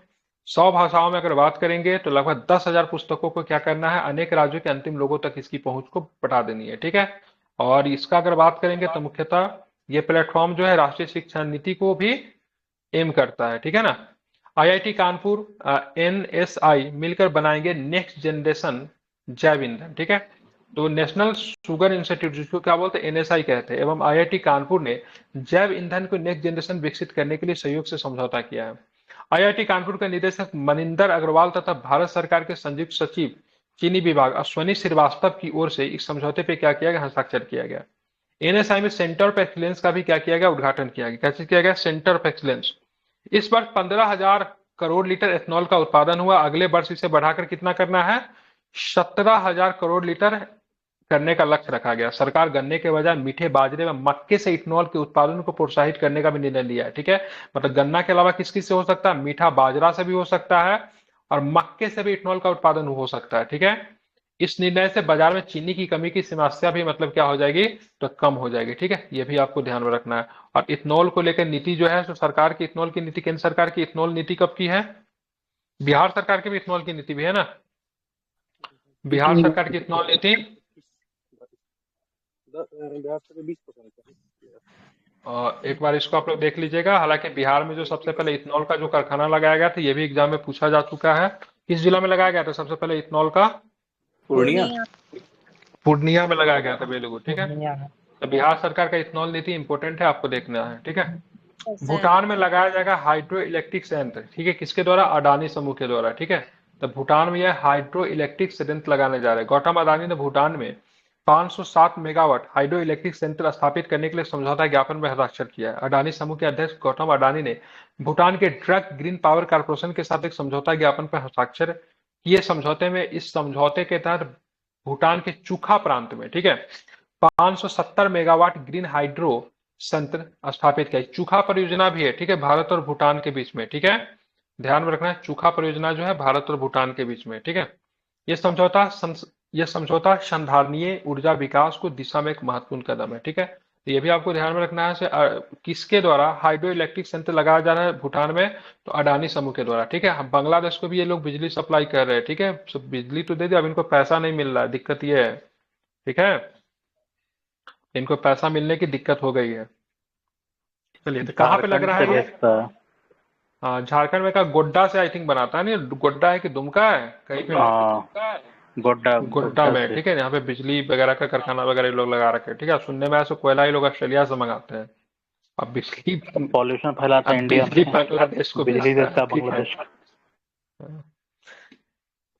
100 भाषाओं में अगर बात करेंगे तो लगभग 10,000 पुस्तकों को क्या करना है, अनेक राज्यों के अंतिम लोगों तक इसकी पहुंच को बढ़ा देनी है। ठीक है, और इसका अगर बात करेंगे तो मुख्यतः ये प्लेटफॉर्म जो है राष्ट्रीय शिक्षा नीति को भी एम करता है। ठीक है ना। आईआईटी कानपुर, एनएसआई मिलकर बनाएंगे नेक्स्ट जनरेशन जैव ईंधन। ठीक है, तो नेशनल शुगर इंस्टीट्यूट, जिसको क्या बोलते हैं एनएसआई कहते हैं, एवं आईआईटी कानपुर ने जैव ईंधन को नेक्स्ट जनरेशन विकसित करने के लिए सहयोग से समझौता किया है। आईआईटी कानपुर के निदेशक मनिंदर अग्रवाल तथा भारत सरकार के संयुक्त सचिव चीनी विभाग अश्वनी श्रीवास्तव की ओर से इस समझौते पे क्या किया गया, हस्ताक्षर किया गया। एनएसआई में सेंटर ऑफ एक्सीलेंस का भी क्या किया गया, उद्घाटन किया गया। कैसे किया गया? Centre of excellence. इस वर्ष 15,000 करोड़ लीटर एथनॉल का उत्पादन हुआ। अगले वर्ष इसे बढ़ाकर कितना करना है? 17,000 करोड़ लीटर करने का लक्ष्य रखा गया। सरकार गन्ने के बजाय मीठे बाजरे व मक्के से इथेनॉल के उत्पादन को प्रोत्साहित करने का भी निर्णय लिया है। ठीक है, मतलब गन्ना के अलावा किस किस से हो सकता है? मीठा बाजरा से भी हो सकता है और मक्के से भी इथेनॉल का उत्पादन हो सकता है। ठीक है, इस निर्णय से बाजार में चीनी की कमी की समस्या भी मतलब क्या हो जाएगी, तो कम हो जाएगी। ठीक है, ये भी आपको ध्यान में रखना है। और इथेनॉल को लेकर नीति जो है, तो सरकार की इथेनॉल की नीति, केंद्र सरकार की इथेनॉल नीति कब की है? बिहार सरकार की भी इथेनॉल की नीति भी है ना, बिहार सरकार की इथेनॉल नीति एक बार इसको आप लोग देख लीजिएगा। हालांकि बिहार में जो सबसे पहले इथेनॉल का जो कारखाना लगाया गया था, ये भी एग्जाम में पूछा जा चुका है। किस जिला में लगाया गया था सबसे पहले इथेनॉल का? पूर्णिया। पूर्णिया में लगाया गया था बेलूगु। ठीक है, तो बिहार सरकार का इथेनॉल नीति इंपॉर्टेंट है, आपको देखना है। ठीक है, भूटान में लगाया जाएगा हाइड्रो इलेक्ट्रिक संयंत्र। ठीक है, किसके द्वारा? अडानी समूह के द्वारा। ठीक है, तो भूटान में यह हाइड्रो इलेक्ट्रिक संयंत्र लगाने जा रहे हैं। गौतम अडानी ने भूटान में 507 मेगावाट हाइड्रो इलेक्ट्रिक संयंत्र स्थापित करने के लिए समझौता ज्ञापन में हस्ताक्षर किया है। अडानी समूह के अध्यक्ष गौतम अडानी ने भूटान के ड्रग ग्रीन पावर कॉर्पोरेशन के साथ एक समझौता ज्ञापन पर हस्ताक्षर किए। समझौते में, इस समझौते के तहत भूटान के चूखा प्रांत में, ठीक है, 570 मेगावाट ग्रीन हाइड्रो संयंत्र स्थापित किया। चूखा परियोजना भी है। ठीक है, भारत और भूटान के बीच में। ठीक है, ध्यान में रखना है, चूखा परियोजना जो है भारत और भूटान के बीच में। ठीक है, यह समझौता संधारणीय ऊर्जा विकास को दिशा में एक महत्वपूर्ण कदम है। ठीक है, तो ये भी आपको ध्यान में रखना है। किसके द्वारा हाइड्रो इलेक्ट्रिक संयंत्र लगाया जा रहा है भूटान में? तो अडानी समूह के द्वारा। ठीक है, बांग्लादेश को भी ये लोग बिजली सप्लाई कर रहे हैं। ठीक है, तो बिजली तो दे दी, अब इनको पैसा नहीं मिल रहा है, दिक्कत ये है। ठीक है, इनको पैसा मिलने की दिक्कत हो गई है। चलिए, तो कहाँ पे लग रहा है ये? हाँ, झारखंड में का गोड्डा से आई थिंक बनाता है। नहीं, गोड्डा है कि दुमका है, कहीं पे गोड्डा में। ठीक है, यहाँ पे बिजली वगैरह का कारखाना वगैरह ये लोग लगा रखे हैं। ठीक है, सुनने में ऐसा कोयला ही लोग ऑस्ट्रेलिया से मंगाते हैं। अब बिजली पॉल्यूशन फैलाता है इंडिया बिजली बांग्लादेश को बिजली भेजता देता है। ठीक है, बांग्लादेश।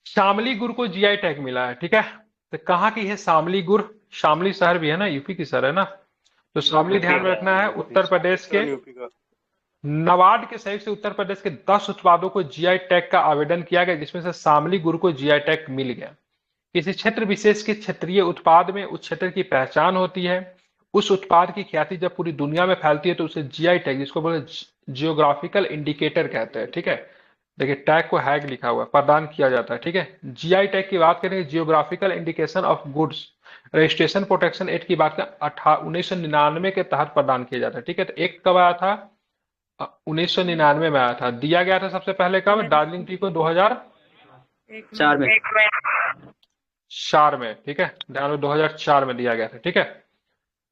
शामली गुड़ को जीआई टैग मिला है। ठीक है, तो कहाँ की है शामली गुड़? शामली शहर भी है ना, यूपी की शहर है ना। तो शामली ध्यान में रखना है, उत्तर प्रदेश के नाबार्ड के सहयोग से उत्तर प्रदेश के 10 उत्पादों को जीआई टैग का आवेदन किया गया, जिसमें से शामली गुड़ को जीआई टैग मिल गया। किसी क्षेत्र विशेष के क्षेत्रीय उत्पाद में उस क्षेत्र की पहचान होती है। उस उत्पाद की ख्याति जब पूरी दुनिया में फैलती है तो उसे जीआई टैग, जिसको बोले जियोग्राफिकल इंडिकेटर कहते हैं। ठीक है, देखिए टैग को हैग लिखा हुआ, प्रदान किया जाता है। ठीक है, जीआई टैग की बात करें, geographical indication of goods registration protection act की बात करें, 1999 के तहत प्रदान किया जाता है। ठीक है, तो एक कब आया था? 1999 में आया था। दिया गया था सबसे पहले कब? दार्जिलिंग टी को 2004 में। 4 में। ठीक है, ध्यान में 2004 में दिया गया था। ठीक है,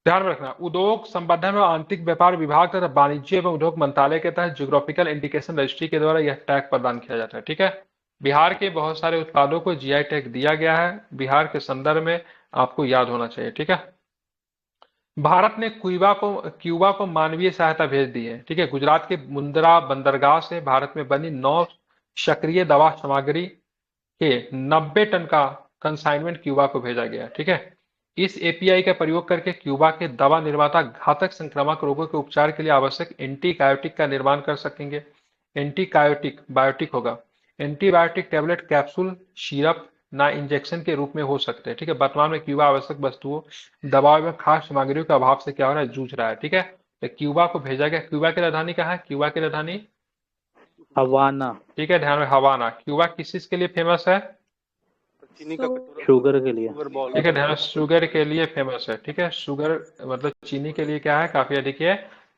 ध्यान में रखना, उद्योग संवर्धन और आंतरिक व्यापार विभाग तथा वाणिज्य एवं उद्योग मंत्रालय के तहत जियोग्राफिकल इंडिकेशन रजिस्ट्री के द्वारा यह टैग प्रदान किया जाता है। ठीक है, बिहार के बहुत सारे उत्पादों को जीआई टैग दिया गया है, बिहार के संदर्भ में आपको याद होना चाहिए। ठीक है, भारत ने क्यूबा को मानवीय सहायता भेज दी है। ठीक है, गुजरात के मुंद्रा बंदरगाह से भारत में बनी 9 सक्रिय दवा सामग्री के 90 टन का कंसाइनमेंट क्यूबा को भेजा गया। ठीक है, इस एपीआई का प्रयोग करके क्यूबा के दवा निर्माता घातक संक्रामक रोगों के उपचार के लिए आवश्यक एंटीबायोटिक का निर्माण कर सकेंगे। बायोटिक होगा, एंटीबायोटिक टैबलेट, कैप्सूल, सिरप ना इंजेक्शन के रूप में हो सकते हैं। ठीक है, वर्तमान में क्यूबा आवश्यक वस्तुओं, दवाओं एवं खाद्य सामग्रियों के अभाव से क्या हो रहा है? जूझ रहा है। ठीक है, तो क्यूबा को भेजा गया। क्यूबा की राजधानी कहाँ है? क्यूबा की राजधानी, हवाना, ठीक है, ध्यान में, हवाना। क्यूबा किस चीज के लिए फेमस है? चीनी का कटोरा, शुगर के लिए। Sugar ball. ठीक है, ध्यान में, शुगर के लिए फेमस है। ठीक है, शुगर मतलब चीनी के लिए क्या है, काफी अधिक ये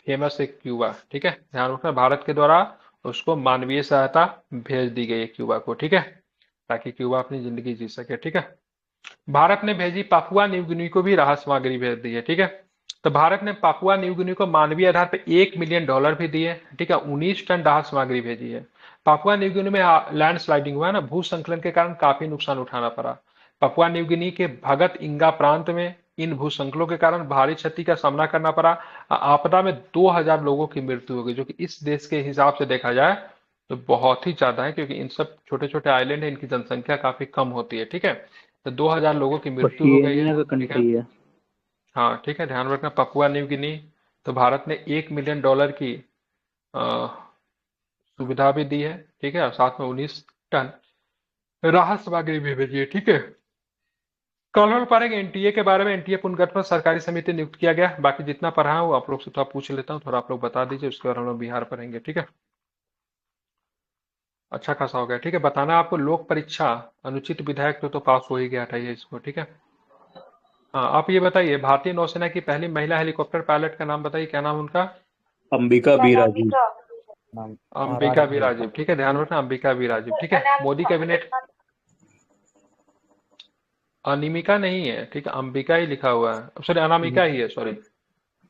फेमस है क्यूबा। ठीक है, ध्यान रखना, भारत के द्वारा उसको मानवीय सहायता भेज दी गई है क्यूबा को। ठीक है, ताकि क्यूबा अपनी जिंदगी जी सके। ठीक है, भारत ने भेजी पापुआ न्यू गिनी को भी राहत सामग्री भेज दी है। ठीक है, तो भारत ने पापुआ न्यू गिनी को मानवीय आधार पर $1 मिलियन भी दिए। ठीक है, 19 टन राहत सामग्री भेजी है। पापुआ न्यू गिनी में लैंड स्लाइडिंग हुआ है ना, भूस्खलन के कारण काफी नुकसान उठाना पड़ा। पापुआ न्यू गिनी के भगत इंगा प्रांत में इन भूस्खलनों के कारण भारी क्षति का सामना करना पड़ा। आपदा में 2000 लोगों की मृत्यु हो गई, जो कि इस देश के हिसाब से देखा जाए तो बहुत ही ज्यादा है, क्योंकि इन सब छोटे छोटे आइलैंड है, इनकी जनसंख्या काफी कम होती है। ठीक है, तो 2000 लोगों की मृत्यु हो गई ओशिनिया है। का ठीक है, कंट्री है। हाँ ठीक है, ध्यान रखना, पपुआ न्यू गिनी। तो भारत ने $1 मिलियन की अ, सुविधा भी दी है। ठीक है, और साथ में 19 टन राहत सामग्री भी भेजी है। ठीक है, कल हम पढ़ेंगे एनटीए के बारे में। एनटीए पुनर्गठन सरकारी समिति नियुक्त किया गया। बाकी जितना पढ़ा है वो आप लोग से थोड़ा पूछ लेता हूँ, थोड़ा आप लोग बता दीजिए, उसके बाद हम लोग बिहार पढ़ेंगे। ठीक है, अच्छा खासा हो गया। ठीक है, बताना आपको, लोक परीक्षा अनुचित विधायक तो पास हो ही गया था ये इसको। ठीक है, हाँ आप ये बताइए, भारतीय नौसेना की पहली महिला हेलीकॉप्टर पायलट का नाम बताइए, क्या नाम उनका? अंबिका बी राजीव। नाम अंबिका बी राजीव। ठीक है, ध्यान रखना, अंबिका बी राजीव। ठीक है, मोदी कैबिनेट, अनिमिका नहीं है। ठीक है, अंबिका ही लिखा हुआ है, सॉरी अनामिका ही है, सॉरी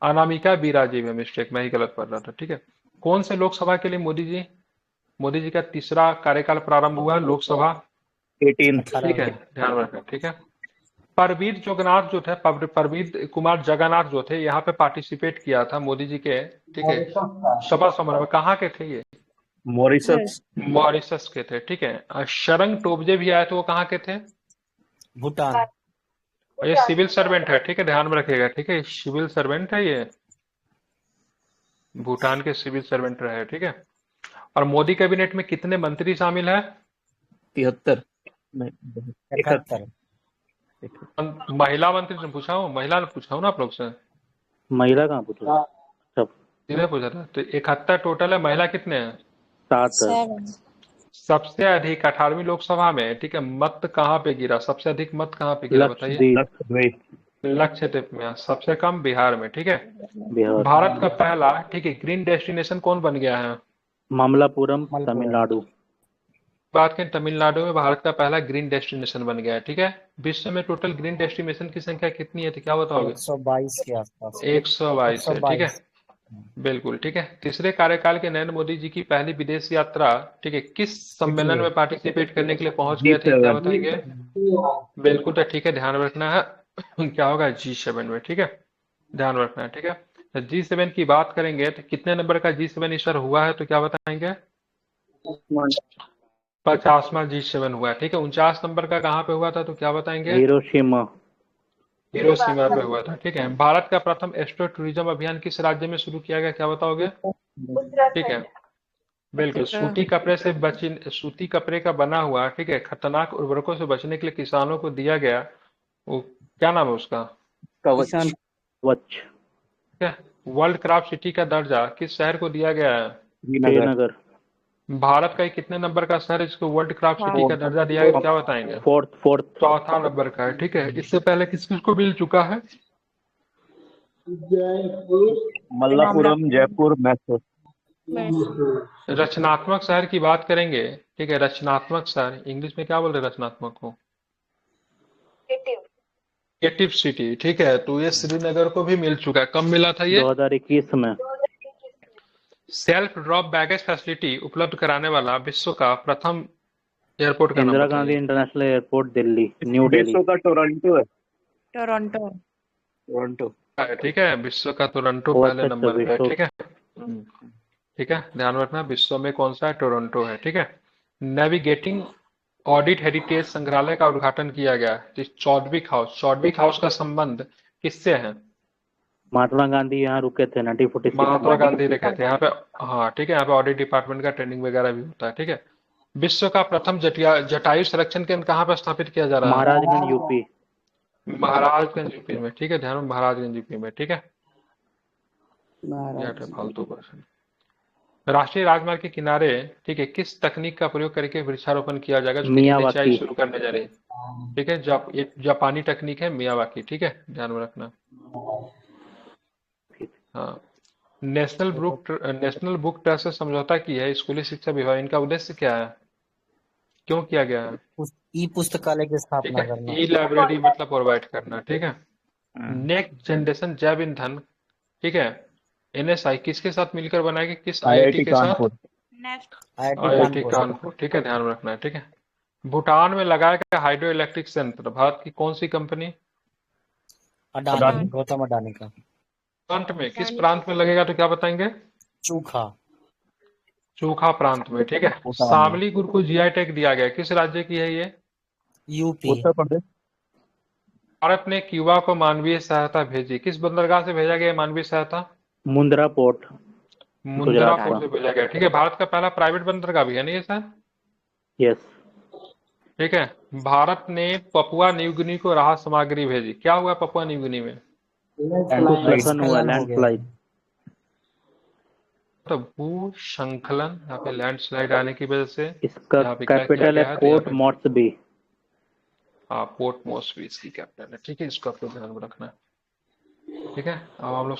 अनामिका बी राजीव है, मिस्टेक, मैं ही गलत पढ़ रहा था। ठीक है, कौन से लोकसभा के लिए मोदी जी का तीसरा कार्यकाल प्रारंभ हुआ? लोकसभा 18। ठीक है, ध्यान रखें। ठीक है, परवीर जगन्नाथ जो थे, परवीर कुमार जगन्नाथ जो थे, यहाँ पे पार्टिसिपेट किया था मोदी जी के, ठीक है, सभा समारोह में। कहाँ के थे ये? मॉरिशस। मॉरिशस के थे। ठीक है, शरंग टोबजे भी आए थे, वो कहाँ के थे? भूटान। और ये सिविल सर्वेंट है। ठीक है, ध्यान में रखिएगा। ठीक है, सिविल सर्वेंट है ये, भूटान के सिविल सर्वेंट रहे। ठीक है, और मोदी कैबिनेट में कितने मंत्री शामिल है? 73। 71। महिला मंत्री ने पूछा हूँ, महिला ने पूछा हूँ ना आप लोग से, महिला कहाँ पूछा? सब सीधे पूछा था। तो 71 टोटल है, महिला कितने हैं? 7 है। सबसे अधिक 18वीं लोकसभा में, ठीक है, मत कहाँ पे गिरा? सबसे अधिक मत कहाँ पे गिरा बताइए? लक्षद्वीप, लक्षद्वीप। लक्षद्वीप में। सबसे कम बिहार में। ठीक है, बिहार। भारत का पहला, ठीक है, ग्रीन डेस्टिनेशन कौन बन गया है? मामलापुरम, तमिलनाडु। बात करें, तमिलनाडु में भारत का पहला ग्रीन डेस्टिनेशन बन गया है। ठीक है, विश्व में टोटल ग्रीन डेस्टिनेशन की संख्या कितनी है, तो क्या बताओगे? 122 के आसपास। 122 है। ठीक है, बिल्कुल। ठीक है, तीसरे कार्यकाल के नरेंद्र मोदी जी की पहली विदेश यात्रा, ठीक है, किस सम्मेलन में पार्टिसिपेट करने के लिए पहुंच गए थे, क्या बताएंगे? बिल्कुल, तो ठीक है, ध्यान रखना है क्या होगा? G7 में। ठीक है, ध्यान रखना है। ठीक है, तो G7 की बात करेंगे तो कितने नंबर का G7 इस बार हुआ है, तो क्या बताएंगे? 50वां G7 हुआ है। ठीक है, 49 नंबर का कहाँ पे हुआ था, तो क्या बताएंगे? हिरोशिमा। हिरोशिमा पे हुआ था। ठीक है, भारत का प्रथम एस्ट्रो टूरिज्म अभियान किस राज्य में शुरू किया गया, क्या बताओगे? ठीक है, बिल्कुल, सूती कपड़े का बना हुआ, ठीक है, खतरनाक उर्वरकों से बचने के लिए किसानों को दिया गया, वो क्या नाम है उसका? कवच। वच। ठीक है, वर्ल्ड क्राफ्ट सिटी का दर्जा किस शहर को दिया गया है? श्रीनगर। भारत का ये कितने नंबर का शहर है जिसको वर्ल्ड क्राफ्ट सिटी का दर्जा दिया गया, क्या बताएंगे? फोर्थ। चौथा नंबर का है। ठीक है, इससे पहले किस किस को मिल चुका है? मल्लापुरम, जयपुर, मैसूर। रचनात्मक शहर की बात करेंगे, ठीक है, रचनात्मक शहर इंग्लिश में क्या बोल रहे हैं रचनात्मक को? Creative city. ठीक है, तो ये श्रीनगर को भी मिल चुका है। कब मिला था ये? 2021 में। सेल्फ ड्रॉप बैगेज फैसिलिटी उपलब्ध कराने वाला विश्व का प्रथम एयरपोर्ट का नाम इंदिरा बताइए। Gandhi international airport, Delhi, new Delhi. विश्व का टोरंटो है। टोरंटो। टोरंटो। ठीक है, विश्व का टोरंटो वो पहले अच्छा नंबर पे है। विश्व। ठीक है, ठीक है, ध्यान रखना, विश्व में कौन सा है? टोरंटो है। ठीक है, नेविगेटिंग ऑडिट हेरिटेज संग्रहालय का उद्घाटन किया गया। चॉडविक हाउस का संबंध किससे है? महात्मा गांधी यहाँ रुके थे 1946 महात्मा में। गांधी रखे थे यहाँ पे। हाँ ठीक है, यहाँ पे ऑडिट डिपार्टमेंट का ट्रेनिंग वगैरह भी होता है। ठीक है, विश्व का प्रथम जटायु संरक्षण केंद्र कहाँ पर स्थापित किया जा रहा है? महाराजगंज, यूपी। महाराजगंज यूपी में। ठीक है, ध्यान में, महाराजगंज यूपी में। ठीक है, महाराज फालतू क्वेश्चन। राष्ट्रीय राजमार्ग के किनारे, ठीक है, किस तकनीक का प्रयोग करके वृक्षारोपण किया जाएगा, जो कि मियावाकी। NHAI शुरू करने जा रही है, ठीक है। ये जापानी तकनीक है मियावाकी, ठीक है, ध्यान में रखना। हाँ, नेशनल बुक ट्रस्ट से समझौता की है स्कूली शिक्षा विभाग, इनका उद्देश्य क्या है, क्यों किया गया है? ई पुस्तकालय की ठीक स्थापना है, करना। ई लाइब्रेरी मतलब प्रोवाइड करना, ठीक है। नेक्स्ट जनरेशन जैव ईंधन, ठीक है, NSI किसके साथ मिलकर बनाएगी, किस IIT IIT के साथ? Kanpur. Next IIT IIT Kanpur. Kanpur, ठीक है, ध्यान में रखना है, ठीक है। भूटान में लगाया गया हाइड्रो इलेक्ट्रिक संयंत्र भारत की कौन सी कंपनी? अडानी, गौतम अडानी का। प्रांत में, किस प्रांत में लगेगा तो क्या बताएंगे? चूखा। चूखा प्रांत में, ठीक है। भूटान में। शामली गुड़ को GI टैग दिया गया, किस राज्य की है ये? यूपी। उत्तर प्रदेश। भारत ने क्यूबा को मानवीय सहायता भेजी, किस बंदरगाह से भेजा गया मानवीय सहायता? मुंद्रा पोर्ट। मुंद्रा गुजरात पोर्ट से भेजा गया, ठीक है। भारत का पहला प्राइवेट बंदरगाह भी है ना ये सर, यस। ठीक है। भारत ने पपुआ न्यू गिनी को राहत सामग्री भेजी, क्या हुआ पपुआ न्यू गिनी में? भूस्खलन हुआ, हो गया। लैंडस्लाइड। तो भूस्खलन, यहाँ पे लैंडस्लाइड आने की वजह से इसका यहाँ पे क्या किया कैपिटल गया है है, तो यहाँ पोर्ट पे मॉर्सबी। हाँ, पोर्ट मोस्बी इसकी कैपिटल है, ठीक है, इसको आपको ध्यान में रखना है, ठीक है। अब हम लोग